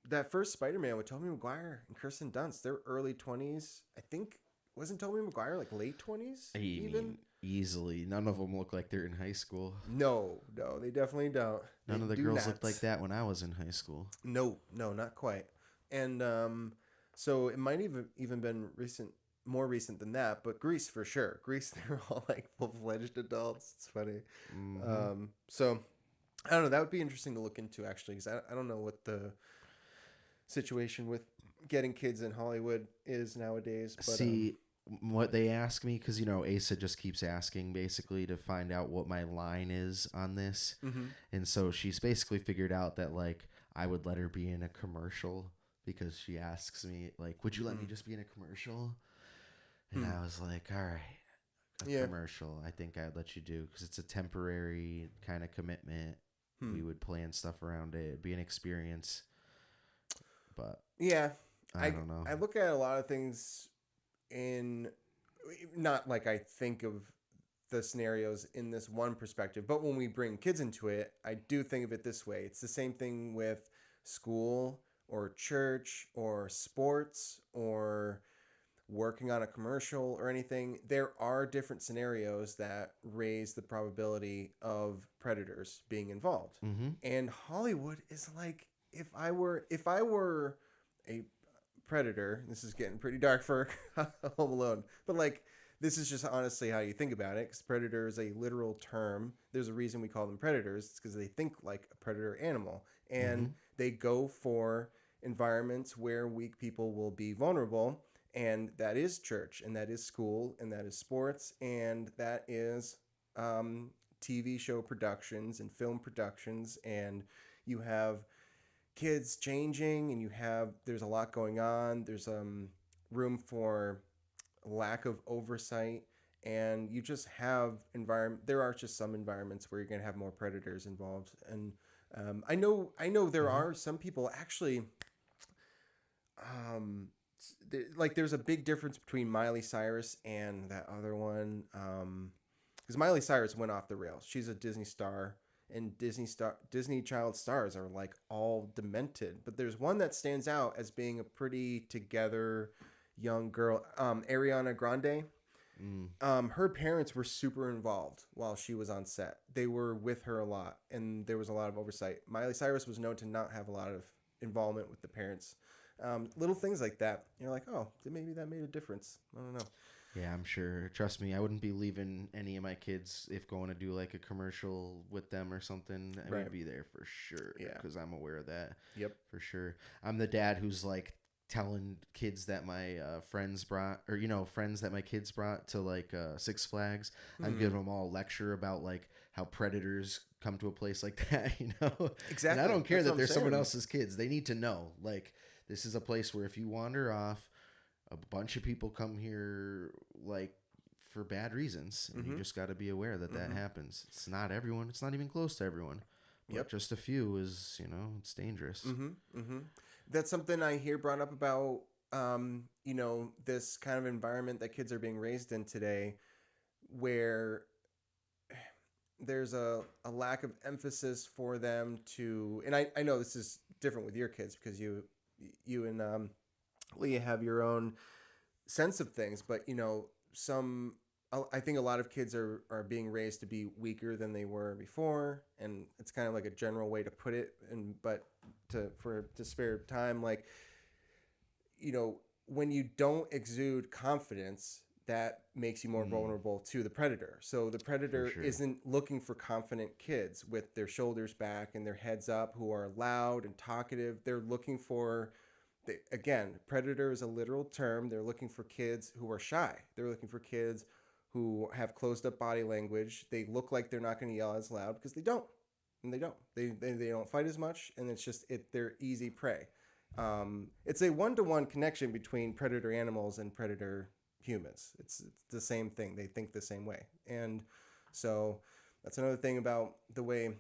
That first Spider-Man with Tobey Maguire and Kirsten Dunst, they're early 20s. I think, wasn't Tobey Maguire like late 20s even? Easily. None of them look like they're in high school. No, they definitely don't. None of the girls looked like that when I was in high school. No, not quite. And so it might even been more recent than that, but Grease for sure. Grease, they're all like full-fledged adults. It's funny. So I don't know. That would be interesting to look into actually, because I don't know what the situation with getting kids in Hollywood is nowadays. But, see, what they ask me, because Asa just keeps asking basically to find out what my line is on this, and so she's basically figured out that like I would let her be in a commercial because she asks me like, would you let me just be in a commercial? And I was like, all right, commercial I think I'd let you do, because it's a temporary kind of commitment. We would plan stuff around it. It'd be an experience. But yeah, I don't know. I look at a lot of things in, not like I think of the scenarios in this one perspective, but when we bring kids into it, I do think of it this way. It's the same thing with school or church or sports or working on a commercial or anything. There are different scenarios that raise the probability of predators being involved. And Hollywood is like, if I were a predator, this is getting pretty dark for Home Alone, but like, this is just honestly how you think about it, because predator is a literal term. There's a reason we call them predators. It's because they think like a predator animal, and they go for environments where weak people will be vulnerable, and that is church, and that is school, and that is sports, and that is TV show productions and film productions, and you have kids changing, and there's a lot going on. There's room for lack of oversight, and you just have there are just some environments where you're going to have more predators involved. And I know there are some people actually, there's a big difference between Miley Cyrus and that other one, because Miley Cyrus went off the rails. She's a Disney star, and Disney child stars are like all demented, but there's one that stands out as being a pretty together young girl, Ariana Grande. Her parents were super involved while she was on set. They were with her a lot, and there was a lot of oversight. Miley Cyrus was known to not have a lot of involvement with the parents. Little things like that. You're like, oh, maybe that made a difference. I don't know. Yeah, I'm sure. Trust me, I wouldn't be leaving any of my kids if going to do like a commercial with them or something. I Right. would be there for sure Yeah. because I'm aware of that. Yep. For sure. I'm the dad who's like telling kids that my friends brought, or friends that my kids brought to like Six Flags. I'm giving them all a lecture about like how predators come to a place like that, Exactly. And I don't care That's that what they're I'm someone saying. else's kids. They need to know like this is a place where if you wander off, a bunch of people come here like for bad reasons, and you just got to be aware that that happens. It's not everyone. It's not even close to everyone. But Yep. just a few is, it's dangerous. That's something I hear brought up about, this kind of environment that kids are being raised in today, where there's a lack of emphasis for them to, and I know this is different with your kids because you and Leah have your own sense of things, but I think a lot of kids are being raised to be weaker than they were before, and it's kind of like a general way to put it. And but to spare time, like when you don't exude confidence, that makes you more vulnerable to the predator. So the predator sure. isn't looking for confident kids with their shoulders back and their heads up who are loud and talkative. They're looking for again, predator is a literal term. They're looking for kids who are shy. They're looking for kids who have closed up body language. They look like they're not going to yell as loud because they don't, and they don't. They don't fight as much, and it's just they're easy prey. It's a 1-to-1 connection between predator animals and predator humans. It's the same thing. They think the same way, and so that's another thing about the way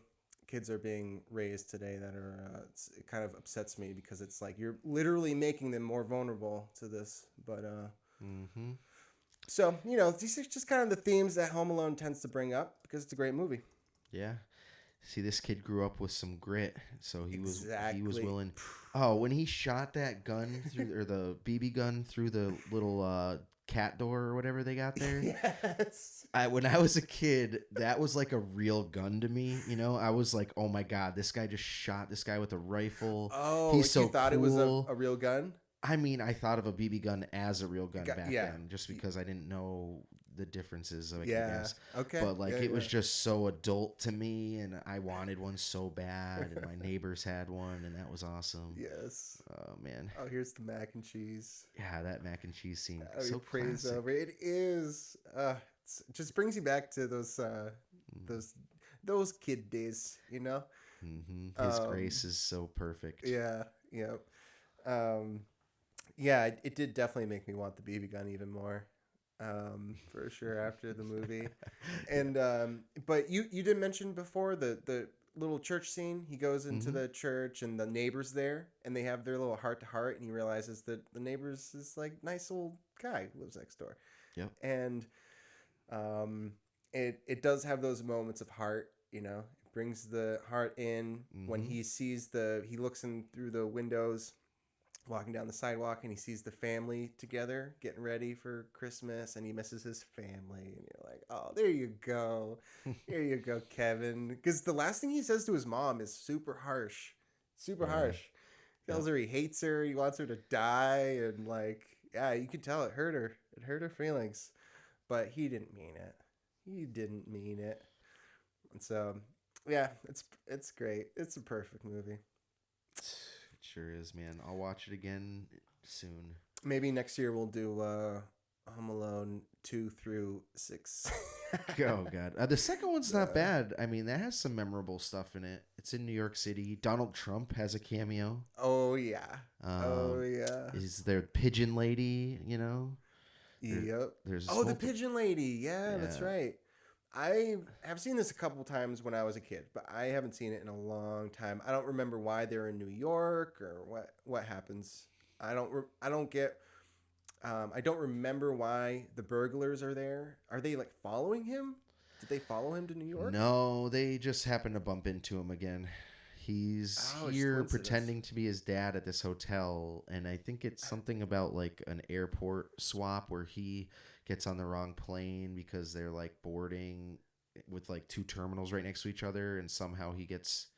kids are being raised today that are it kind of upsets me because it's like you're literally making them more vulnerable to this. But so these are just kind of the themes that Home Alone tends to bring up because it's a great movie. Yeah. See, this kid grew up with some grit, so he was willing. Oh, when he shot that gun through, or the BB gun through the little cat door or whatever they got there. Yes. When I was a kid, that was like a real gun to me. I was like, oh my god, this guy just shot this guy with a rifle. Oh, he's like so you thought cool. it was a real gun? I mean, I thought of a BB gun as a real gun back yeah. then, just because I didn't know the differences. I guess. Okay. But like, Yeah, it was just so adult to me, and I wanted one so bad, and my neighbors had one, and that was awesome. Yes. Oh man. Oh, here's the mac and cheese. Yeah, that mac and cheese scene. Oh, so praise classic. over it is. It just brings you back to those kid days, His grace is so perfect. Yeah. Yep. Yeah, it did definitely make me want the BB gun even more, for sure after the movie. And but you did mention before the little church scene. He goes into the church and the neighbors there, and they have their little heart to heart, and he realizes that the neighbors is like nice old guy who lives next door. Yep. And it does have those moments of heart. It brings the heart in when he sees he looks in through the windows, walking down the sidewalk, and he sees the family together getting ready for Christmas, and he misses his family, and you're like, oh, there you go. Here you go, Kevin. Because the last thing he says to his mom is super harsh. He tells her he hates her, he wants her to die, and like, yeah, you could tell it hurt her. It hurt her feelings. But he didn't mean it. And so, yeah, it's great. It's a perfect movie. It sure is, man. I'll watch it again soon. Maybe next year we'll do Home Alone 2 through 6. Oh god, the second one's not bad. I mean, that has some memorable stuff in it. It's in New York City. Donald Trump has a cameo. Oh yeah. Is there Pigeon Lady? Yep. There's the Pigeon Lady. Yeah, that's right. I have seen this a couple times when I was a kid, but I haven't seen it in a long time. I don't remember why they're in New York or what happens. I don't get. I don't remember why the burglars are there. Are they like following him? Did they follow him to New York? No, they just happen to bump into him again. He's here pretending to be his dad at this hotel, and I think it's something about like an airport swap where he gets on the wrong plane because they're like boarding with like two terminals right next to each other, and somehow he gets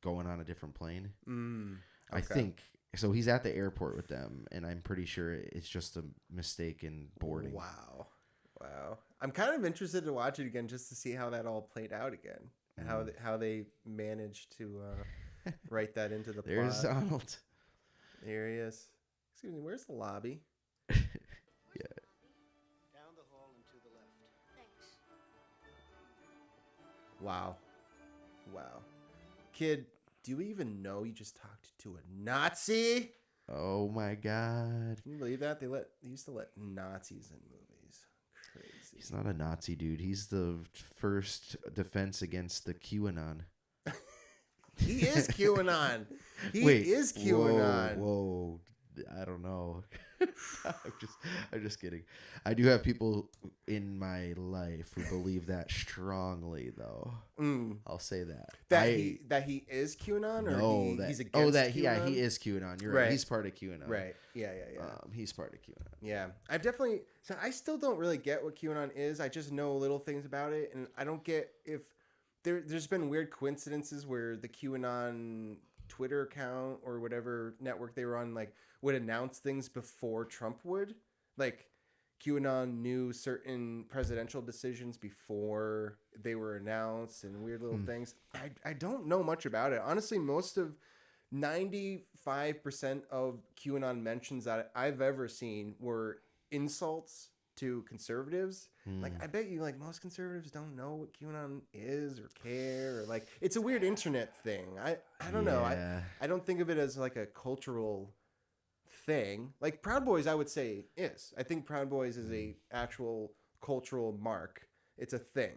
going on a different plane. Okay. I think So he's at the airport with them, and I'm pretty sure it's just a mistake in boarding. Wow. I'm kind of interested to watch it again just to see how that all played out again. And how they managed to write that into the There's plot. Donald. There he is. Excuse me, where's the lobby? Yeah. Down the hall and to the left. Thanks. Wow. Kid, do you even know you just talked to a Nazi? Oh my God. Can you believe that? They used to let Nazis in movies. Crazy. He's not a Nazi, dude. He's the first defense against the QAnon. He is QAnon. He Wait, is QAnon. Whoa. I don't know. I'm just kidding. I do have people in my life who believe that strongly, though. I'll say that. That he is QAnon, or he's against QAnon? He is QAnon. You're right. He's part of QAnon. Right. Yeah. He's part of QAnon. Yeah. I still don't really get what QAnon is. I just know little things about it, and I don't get if there's been weird coincidences where the QAnon Twitter account or whatever network they were on would announce things before Trump would. Like QAnon knew certain presidential decisions before they were announced and weird little things. I don't know much about it. Honestly, most of 95% of QAnon mentions that I've ever seen were insults to conservatives. I bet you most conservatives don't know what QAnon is or care, or it's a weird internet thing. I don't know. I don't think of it as a cultural thing. Proud Boys, I would say is. I think Proud Boys is a actual cultural mark. It's a thing.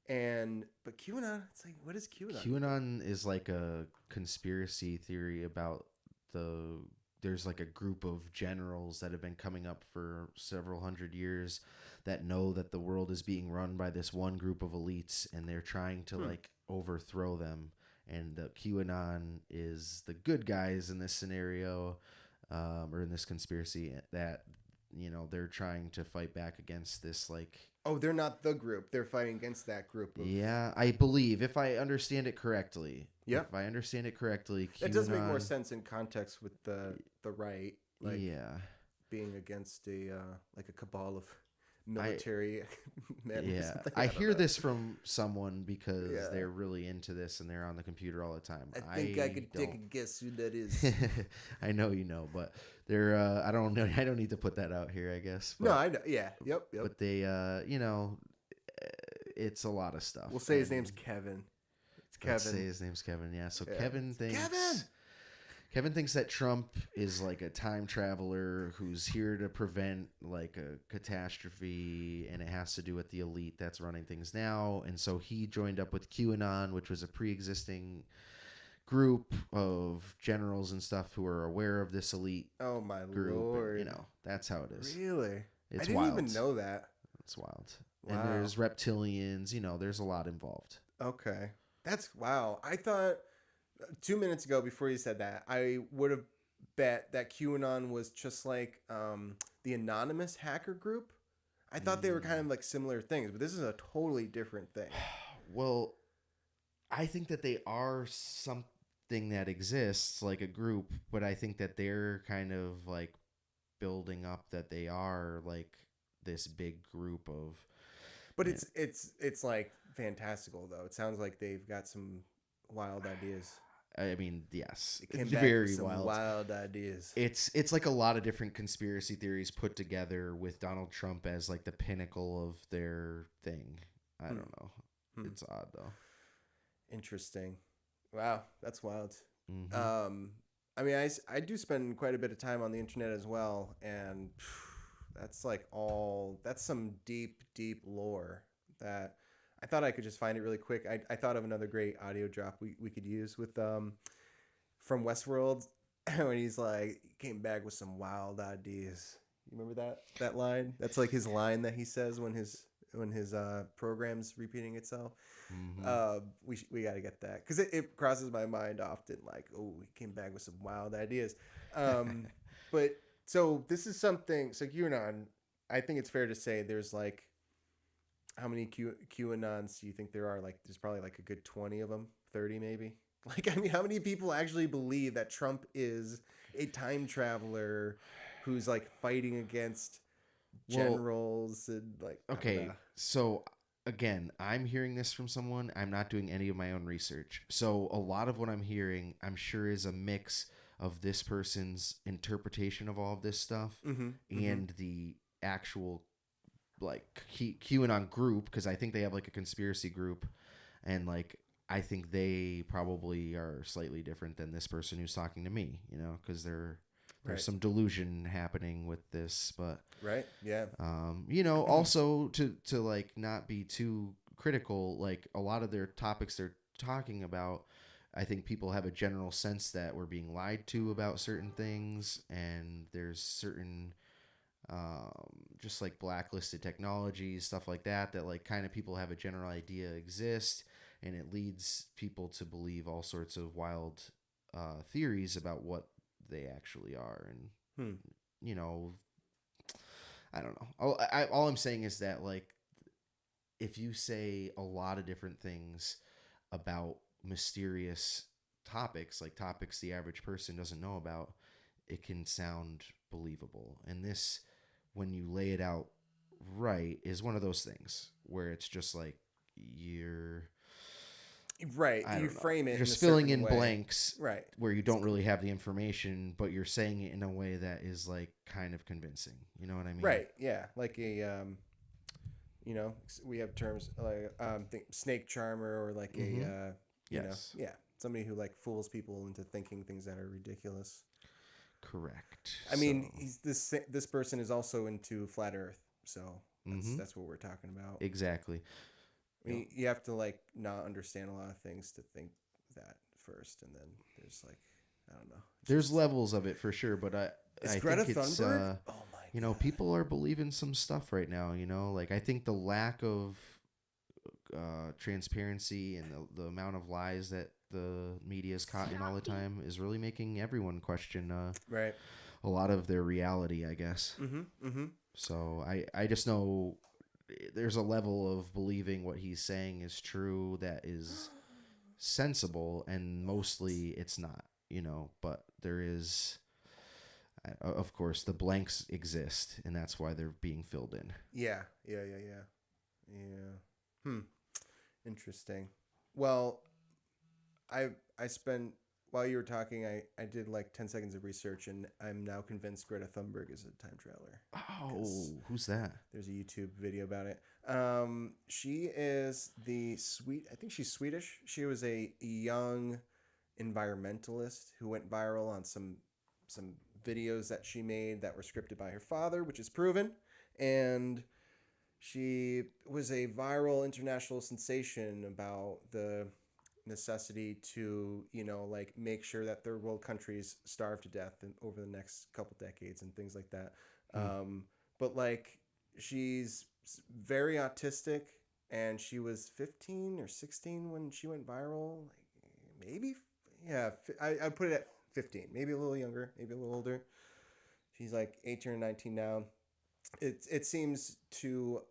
But QAnon, it's what is QAnon? QAnon is a conspiracy theory about there's a group of generals that have been coming up for several hundred years that know that the world is being run by this one group of elites, and they're trying to overthrow them. And the QAnon is the good guys in this scenario, or in this conspiracy, that they're trying to fight back against this Oh, they're not the group. They're fighting against that group. Yeah, I believe, if I understand it correctly. Yeah. If I understand it correctly, QAnon, it does make more sense in context with the right. Being against a cabal of military men. Yeah, I hear this from someone because they're really into this and they're on the computer all the time. I think I could take a guess who that is. I know you know, but they're I don't know. I don't need to put that out here, I guess. But, no, I know. Yeah, yep. But they, it's a lot of stuff. We'll say his name's Kevin. It's Kevin. Let's say his name's Kevin. Yeah. So Kevin thinks that Trump is a time traveler who's here to prevent a catastrophe, and it has to do with the elite that's running things now. And so he joined up with QAnon, which was a pre-existing group of generals and stuff who are aware of this elite group. Lord. And, that's how it is. Really? It's I didn't wild. even know that. It's wild. Wow. And there's reptilians, there's a lot involved. Okay. That's wow. I thought 2 minutes ago, before you said that, I would have bet that QAnon was just the anonymous hacker group. I thought they were kind of similar things, but this is a totally different thing. Well, I think that they are something that exists, a group, but I think that they're kind of building up that they are this big group of. But it's fantastical though. It sounds like they've got some wild ideas. I mean, yes, It came it's back very with some wild. wild ideas. It's a lot of different conspiracy theories put together with Donald Trump as the pinnacle of their thing. I don't know. It's odd though. Interesting. Wow, that's wild. Mm-hmm. I mean, I do spend quite a bit of time on the internet as well, and that's that's some deep lore that I thought I could just find it really quick. I thought of another great audio drop we could use with from Westworld when he's came back with some wild ideas. You remember that line? That's his line that he says when his program's repeating itself. Mm-hmm. We got to get that because it crosses my mind often. Oh, he came back with some wild ideas. But so this is something. So QAnon, I think it's fair to say there's how many QAnons do you think there are? There's probably a good 20 of them, 30 maybe. I mean, how many people actually believe that Trump is a time traveler who's like fighting against Well, generals and like I don't okay, know. so again, I'm hearing this from someone. I'm not doing any of my own research. So a lot of what I'm hearing, I'm sure, is a mix of this person's interpretation of all of this stuff and the actual like QAnon group, because I think they have like a conspiracy group, and like I think they probably are slightly different than this person who's talking to me, because there's Right. some delusion happening with this, but Right? Yeah. also to like not be too critical, like a lot of their topics they're talking about, I think people have a general sense that we're being lied to about certain things, and there's certain just like blacklisted technologies, stuff like that, that like kind of people have a general idea exist, and it leads people to believe all sorts of wild theories about what they actually are. And Hmm. you know, I don't know. All I'm saying is that like if you say a lot of different things about mysterious topics, like topics the average person doesn't know about, it can sound believable. And this, when you lay it out right, is one of those things where it's just like you're, Right. I You don't know, frame it in a just filling certain in way. blanks Right. where you don't really have the information, but you're saying it in a way that is like kind of convincing. You know what I mean? Right. Yeah. Like a we have terms like think snake charmer or like a Yes. yeah, somebody who like fools people into thinking things that are ridiculous. Correct. I mean, So, he's this person is also into flat Earth, so mm-hmm. that's what we're talking about. Exactly. I mean, you have to like not understand a lot of things to think that first, and then there's like I don't know. There's levels of it for sure, but Is I Greta think it's Thunberg? Oh my god! people are believing some stuff right now. Like I think the lack of transparency and the amount of lies that the media is caught in all the time is really making everyone question Right. a lot of their reality, I guess. Mm-hmm. Mm-hmm. So I just know there's a level of believing what he's saying is true that is sensible, and mostly it's not, but there is, of course, the blanks exist, and that's why they're being filled in. Yeah. Yeah. Yeah. Yeah. Yeah. Hmm. Interesting. Well, I spent while you were talking, I did like 10 seconds of research, and I'm now convinced Greta Thunberg is a time traveler. Oh, who's that? There's a YouTube video about it. She is I think she's Swedish. She was a young environmentalist who went viral on some videos that she made that were scripted by her father, which is proven, and she was a viral international sensation about the necessity to like make sure that third world countries starve to death over the next couple decades and things like that. But like she's very autistic, and she was 15 or 16 when she went viral. Like maybe, yeah, I put it at 15, maybe a little younger, maybe a little older. She's like 18 or 19 now. It seems to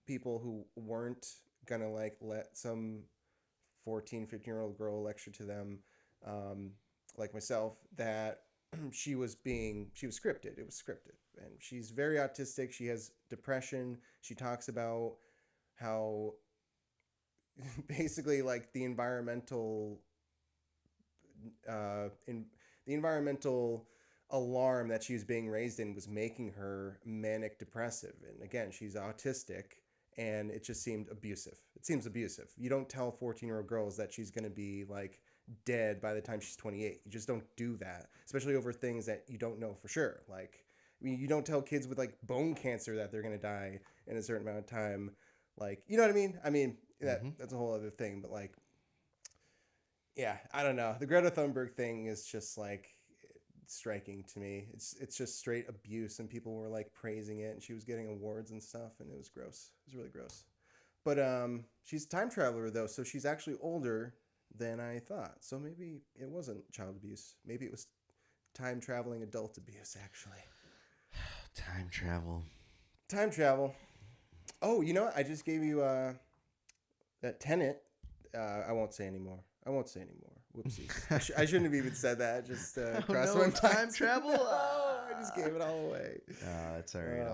people who weren't gonna like let some 14, 15-year-old girl lecture to them, like myself, that she was scripted. It was scripted. And she's very autistic. She has depression. She talks about how basically like in the environmental alarm that she was being raised in was making her manic depressive. And again, she's autistic, and it just seemed abusive. It seems abusive. You don't tell 14-year-old girls that she's going to be like dead by the time she's 28. You just don't do that, especially over things that you don't know for sure. Like, I mean, you don't tell kids with like bone cancer that they're going to die in a certain amount of time. Like, you know what I mean? I mean, that's a whole other thing, but like, yeah, I don't know. The Greta Thunberg thing is just like striking to me. It's just straight abuse, and people were like praising it, and she was getting awards and stuff, and it was gross. It was really gross. But she's a time traveler though, so she's actually older than I thought. So maybe it wasn't child abuse. Maybe it was time traveling adult abuse actually. Time travel. Time travel. Oh, you know what? I just gave you that Tenet. I won't say anymore. Whoopsies. I shouldn't have even said that. Just crossed no, my time mind. travel? No, I just gave it all away. It's all right.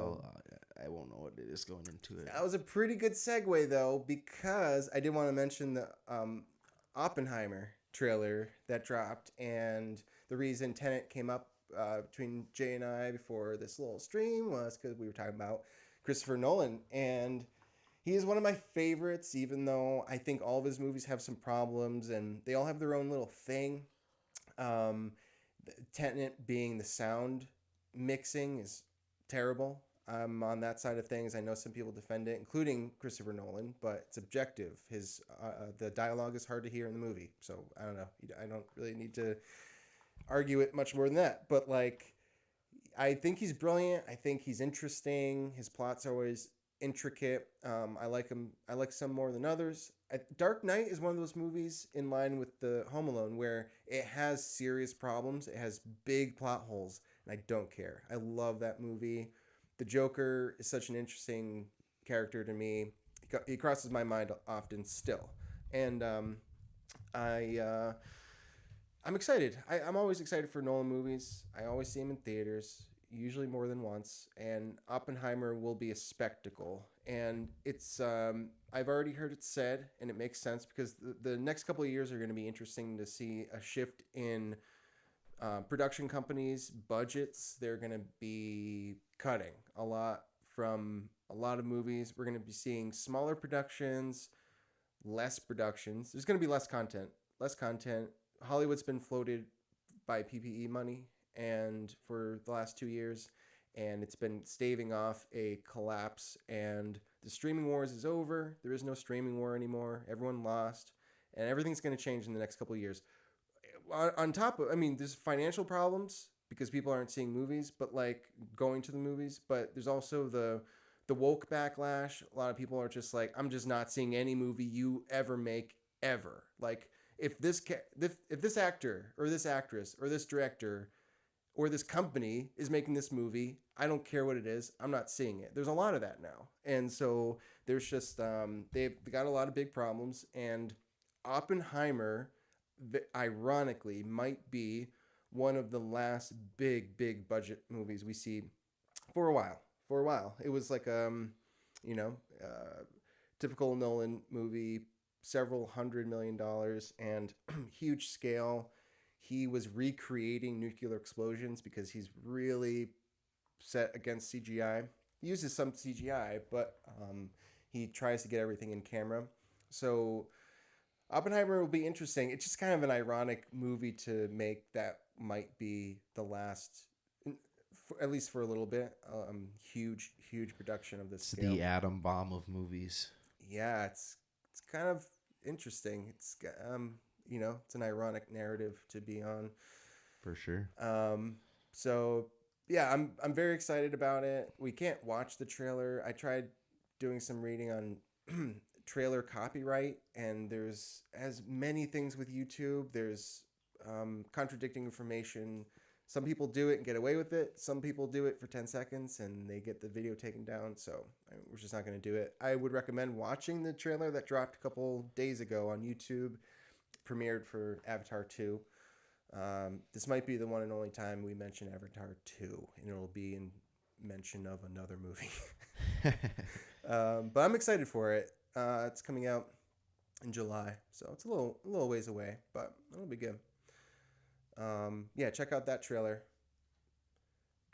I won't know what it is going into it. That was a pretty good segue, though, because I did want to mention the Oppenheimer trailer that dropped, and the reason Tenet came up between Jay and I before this little stream was because we were talking about Christopher Nolan, and he is one of my favorites, even though I think all of his movies have some problems, and they all have their own little thing. Tenet being the sound mixing is terrible. I'm on that side of things. I know some people defend it, including Christopher Nolan, but it's objective. The dialogue is hard to hear in the movie, so I don't know. I don't really need to argue it much more than that. But like, I think he's brilliant. I think he's interesting. His plots are always intricate. I like him. I like some more than others. Dark Knight is one of those movies in line with the Home Alone where it has serious problems. It has big plot holes, and I don't care. I love that movie. The Joker is such an interesting character to me. He crosses my mind often still. And I'm excited. I'm always excited for Nolan movies. I always see him in theaters, usually more than once. And Oppenheimer will be a spectacle. And it's I've already heard it said, and it makes sense because the next couple of years are going to be interesting to see a shift in production companies' budgets. They're going to be cutting a lot from a lot of movies. We're going to be seeing smaller productions, less productions. There's going to be less content. Hollywood's been floated by PPE money and for the last 2 years, and it's been staving off a collapse. And the streaming wars is over. There is no streaming war anymore. Everyone lost, and everything's going to change in the next couple of years. On top of, there's financial problems because people aren't seeing movies, but like going to the movies. But there's also the woke backlash. A lot of people are just like, I'm just not seeing any movie you ever make ever. Like if this actor or this actress or this director or this company is making this movie, I don't care what it is. I'm not seeing it. There's a lot of that now, and so there's just they've got a lot of big problems. And Oppenheimer, ironically, might be one of the last big budget movies we see for a while. It was like typical Nolan movie, several $100 million and huge scale. He was recreating nuclear explosions because he's really set against CGI. He uses some CGI, but he tries to get everything in camera. So Oppenheimer will be interesting. It's just kind of an ironic movie to make that might be the last, at least for a little bit, huge production of this scale. The atom bomb of movies. Yeah, it's kind of interesting. It's it's an ironic narrative to be on. For sure. So yeah, I'm very excited about it. We can't watch the trailer. I tried doing some reading on trailer copyright, and there's as many things with YouTube. There's contradicting information. Some people do it and get away with it. Some people do it for 10 seconds and they get the video taken down. So we're just not going to do it. I would recommend watching the trailer that dropped a couple days ago on YouTube. Premiered for Avatar 2. This might be the one and only time we mention Avatar 2, and it'll be in mention of another movie. But I'm excited for it. It's coming out in July, so it's a little ways away, but it'll be good. Yeah, check out that trailer.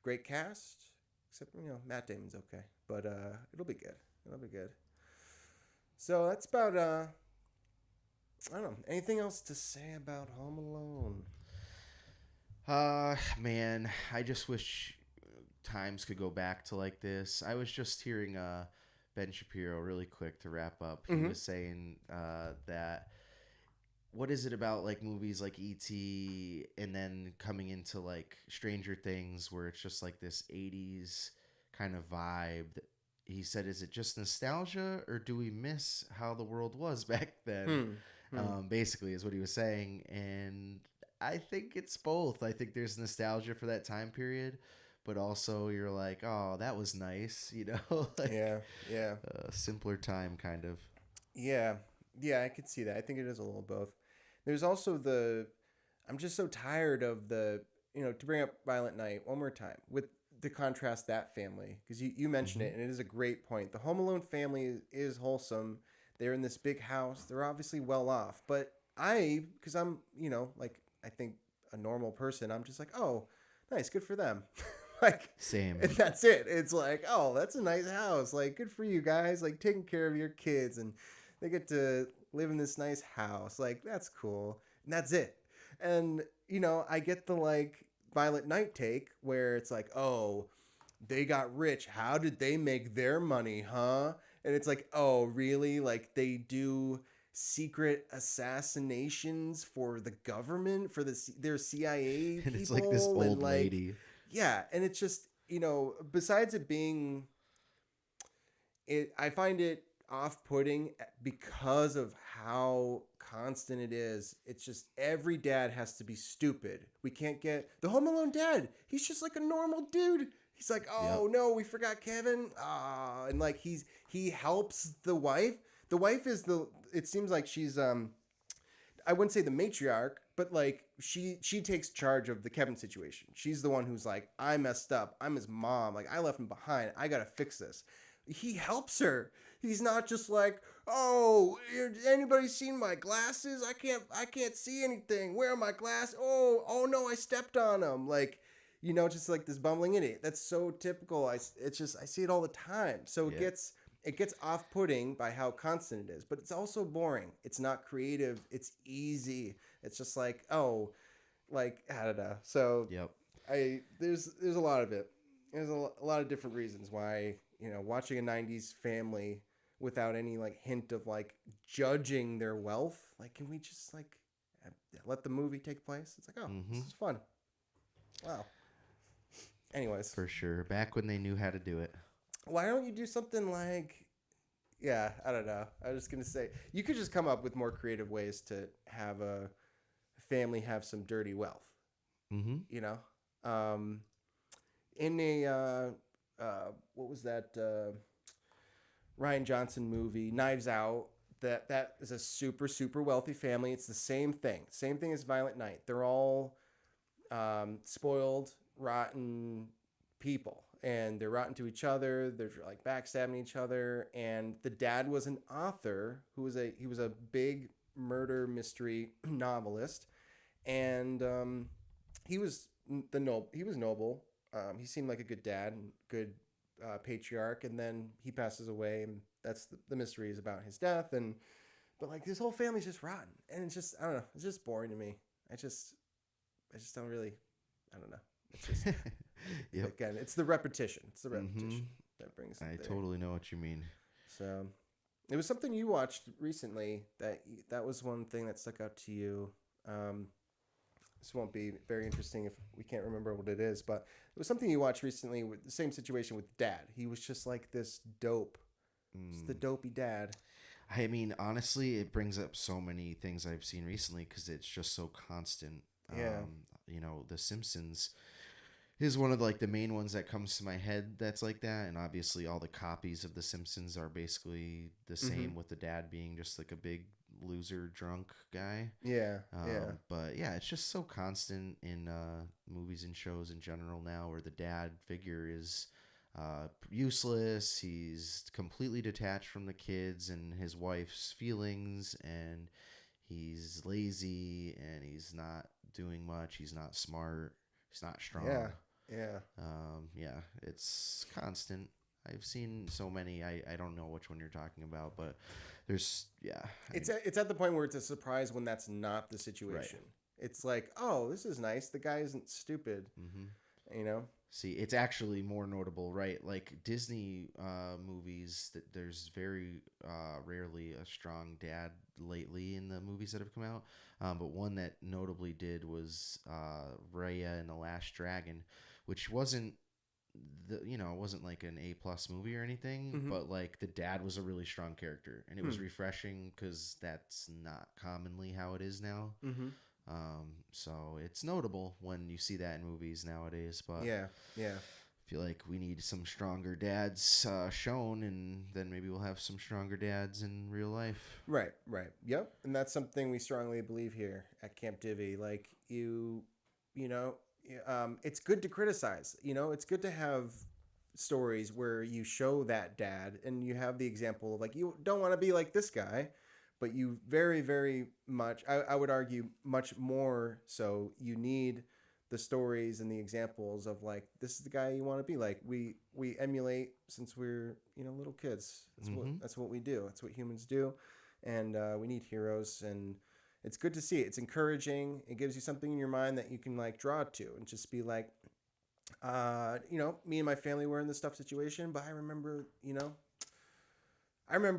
Great cast, except Matt Damon's okay, but it'll be good. So that's about I don't know. Anything else to say about Home Alone? Man, I just wish times could go back to like this. I was just hearing Ben Shapiro really quick to wrap up. He was saying that what is it about like movies like E.T. and then coming into like Stranger Things where it's just like this 80s kind of vibe. He said, is it just nostalgia or do we miss how the world was back then? Basically is what he was saying. And I think it's both. I think there's nostalgia for that time period, but also you're like, oh, that was nice, like, yeah. A simpler time kind of. Yeah, I could see that. I think it is a little both. There's also I'm just so tired of to bring up Violent Night one more time to contrast that family, because you mentioned it, and it is a great point. The Home Alone family is wholesome. They're in this big house. They're obviously well off, but because I'm, like, I think a normal person, I'm just like, oh, nice, good for them. Like, Same. and that's it. It's like, oh, that's a nice house. Like, good for you guys. Like, taking care of your kids, and they get to live in this nice house. Like, that's cool. And that's it. And, I get the, like, Violent Night take where it's like, oh, they got rich. How did they make their money, huh? And it's like, oh, really? Like, they do secret assassinations for the government, for their CIA people. And it's like this old lady. Yeah, and it's just, besides it being, I find it off-putting because of how constant it is. It's just every dad has to be stupid. We can't get the Home Alone dad. He's just like a normal dude. He's like, oh no, we forgot Kevin. And like he helps the wife. The wife is it seems like she's I wouldn't say the matriarch, but like she takes charge of the Kevin situation. She's the one who's like, I messed up. I'm his mom. Like, I left him behind. I gotta fix this. He helps her. He's not just like, oh, anybody seen my glasses? I can't see anything. Where are my glasses? Oh no, I stepped on them. Like, just like this bumbling idiot. That's so typical. I see it all the time. So it gets off-putting by how constant it is, but it's also boring. It's not creative. It's easy. It's just like, oh, like, I don't know. So there's a lot of it. There's a lot of different reasons why, watching a 90s family without any like hint of like judging their wealth. Like, can we just like let the movie take place? It's like, oh, this is fun. Wow. Anyways. For sure. Back when they knew how to do it. Why don't you do something like, I don't know. I was just going to say, you could just come up with more creative ways to have a family have some dirty wealth. Mm-hmm. In what was that Ryan Johnson movie, Knives Out, that is a super, super wealthy family. It's the same thing. Same thing as Violent Night. They're all spoiled, rotten people. And they're rotten to each other. They're like backstabbing each other. And the dad was an author he was a big murder mystery novelist, and he was noble. He seemed like a good dad and good patriarch. And then he passes away, and that's the mystery is about his death. But like this whole family's just rotten, and it's just, I don't know. It's just boring to me. I just don't really. I don't know. It's just. Again, it's the repetition. That brings it I there. totally know what you mean. So, it was something you watched recently that was one thing that stuck out to you. This won't be very interesting if we can't remember what it is, but it was something you watched recently with the same situation with Dad. He was just like this dope. Just the dopey dad. I mean, honestly, it brings up so many things I've seen recently because it's just so constant. Yeah. The Simpsons is one of like the main ones that comes to my head that's like that, and obviously all the copies of The Simpsons are basically the same, with the dad being just like a big loser drunk guy. But yeah, it's just so constant in movies and shows in general now, where the dad figure is useless. He's completely detached from the kids and his wife's feelings, and he's lazy, and he's not doing much. He's not smart. He's not strong. It's constant. I've seen so many. I don't know which one you're talking about, but there's It's at the point where it's a surprise when that's not the situation. Right. It's like, oh, this is nice. The guy isn't stupid. See, it's actually more notable, right? Like Disney movies, that there's very rarely a strong dad lately in the movies that have come out. But one that notably did was Raya and the Last Dragon, which wasn't it wasn't like an A+ movie or anything, but like the dad was a really strong character, and it was refreshing because that's not commonly how it is now. So it's notable when you see that in movies nowadays. But feel like we need some stronger dads shown, and then maybe we'll have some stronger dads in real life. Right, right. Yep. And that's something we strongly believe here at Camp Divvy. Like you know, it's good to criticize. You know, it's good to have stories where you show that dad and you have the example of like, you don't want to be like this guy, but you very, very much, I would argue much more so you need the stories and the examples of like, this is the guy you want to be like. We emulate since we're, little kids. That's what we do. That's what humans do. And we need heroes, and it's good to see it. It's encouraging. It gives you something in your mind that you can like draw to and just be like, me and my family were in this tough situation, but I remember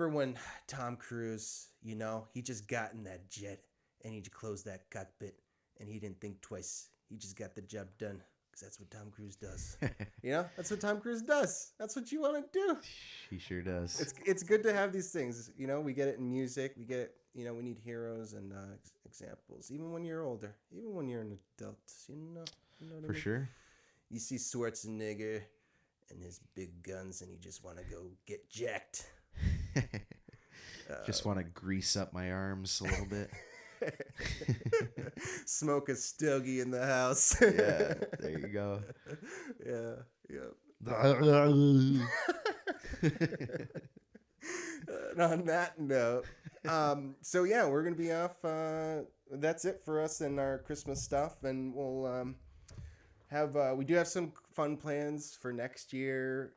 when Tom Cruise, he just got in that jet and he closed that cockpit and he didn't think twice. He just got the job done because that's what Tom Cruise does. That's what Tom Cruise does. That's what you want to do. He sure does. It's good to have these things. We get it in music. We get it. We need heroes and examples. Even when you're older, even when you're an adult, you know what I mean? Sure. You see Schwarzenegger and his big guns, and you just want to go get jacked. Just want to grease up my arms a little bit. Smoke a stogie in the house. Yeah, there you go. Yeah. And on that note, we're gonna be off. That's it for us and our Christmas stuff, and we'll we do have some fun plans for next year.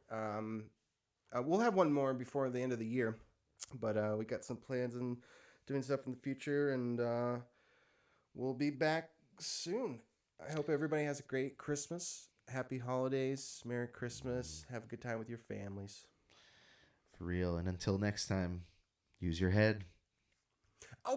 We'll have one more before the end of the year, but we got some plans and doing stuff in the future, and we'll be back soon. I hope everybody has a great Christmas. Happy holidays. Merry Christmas. Have a good time with your families. For real. And until next time, use your head. Oh,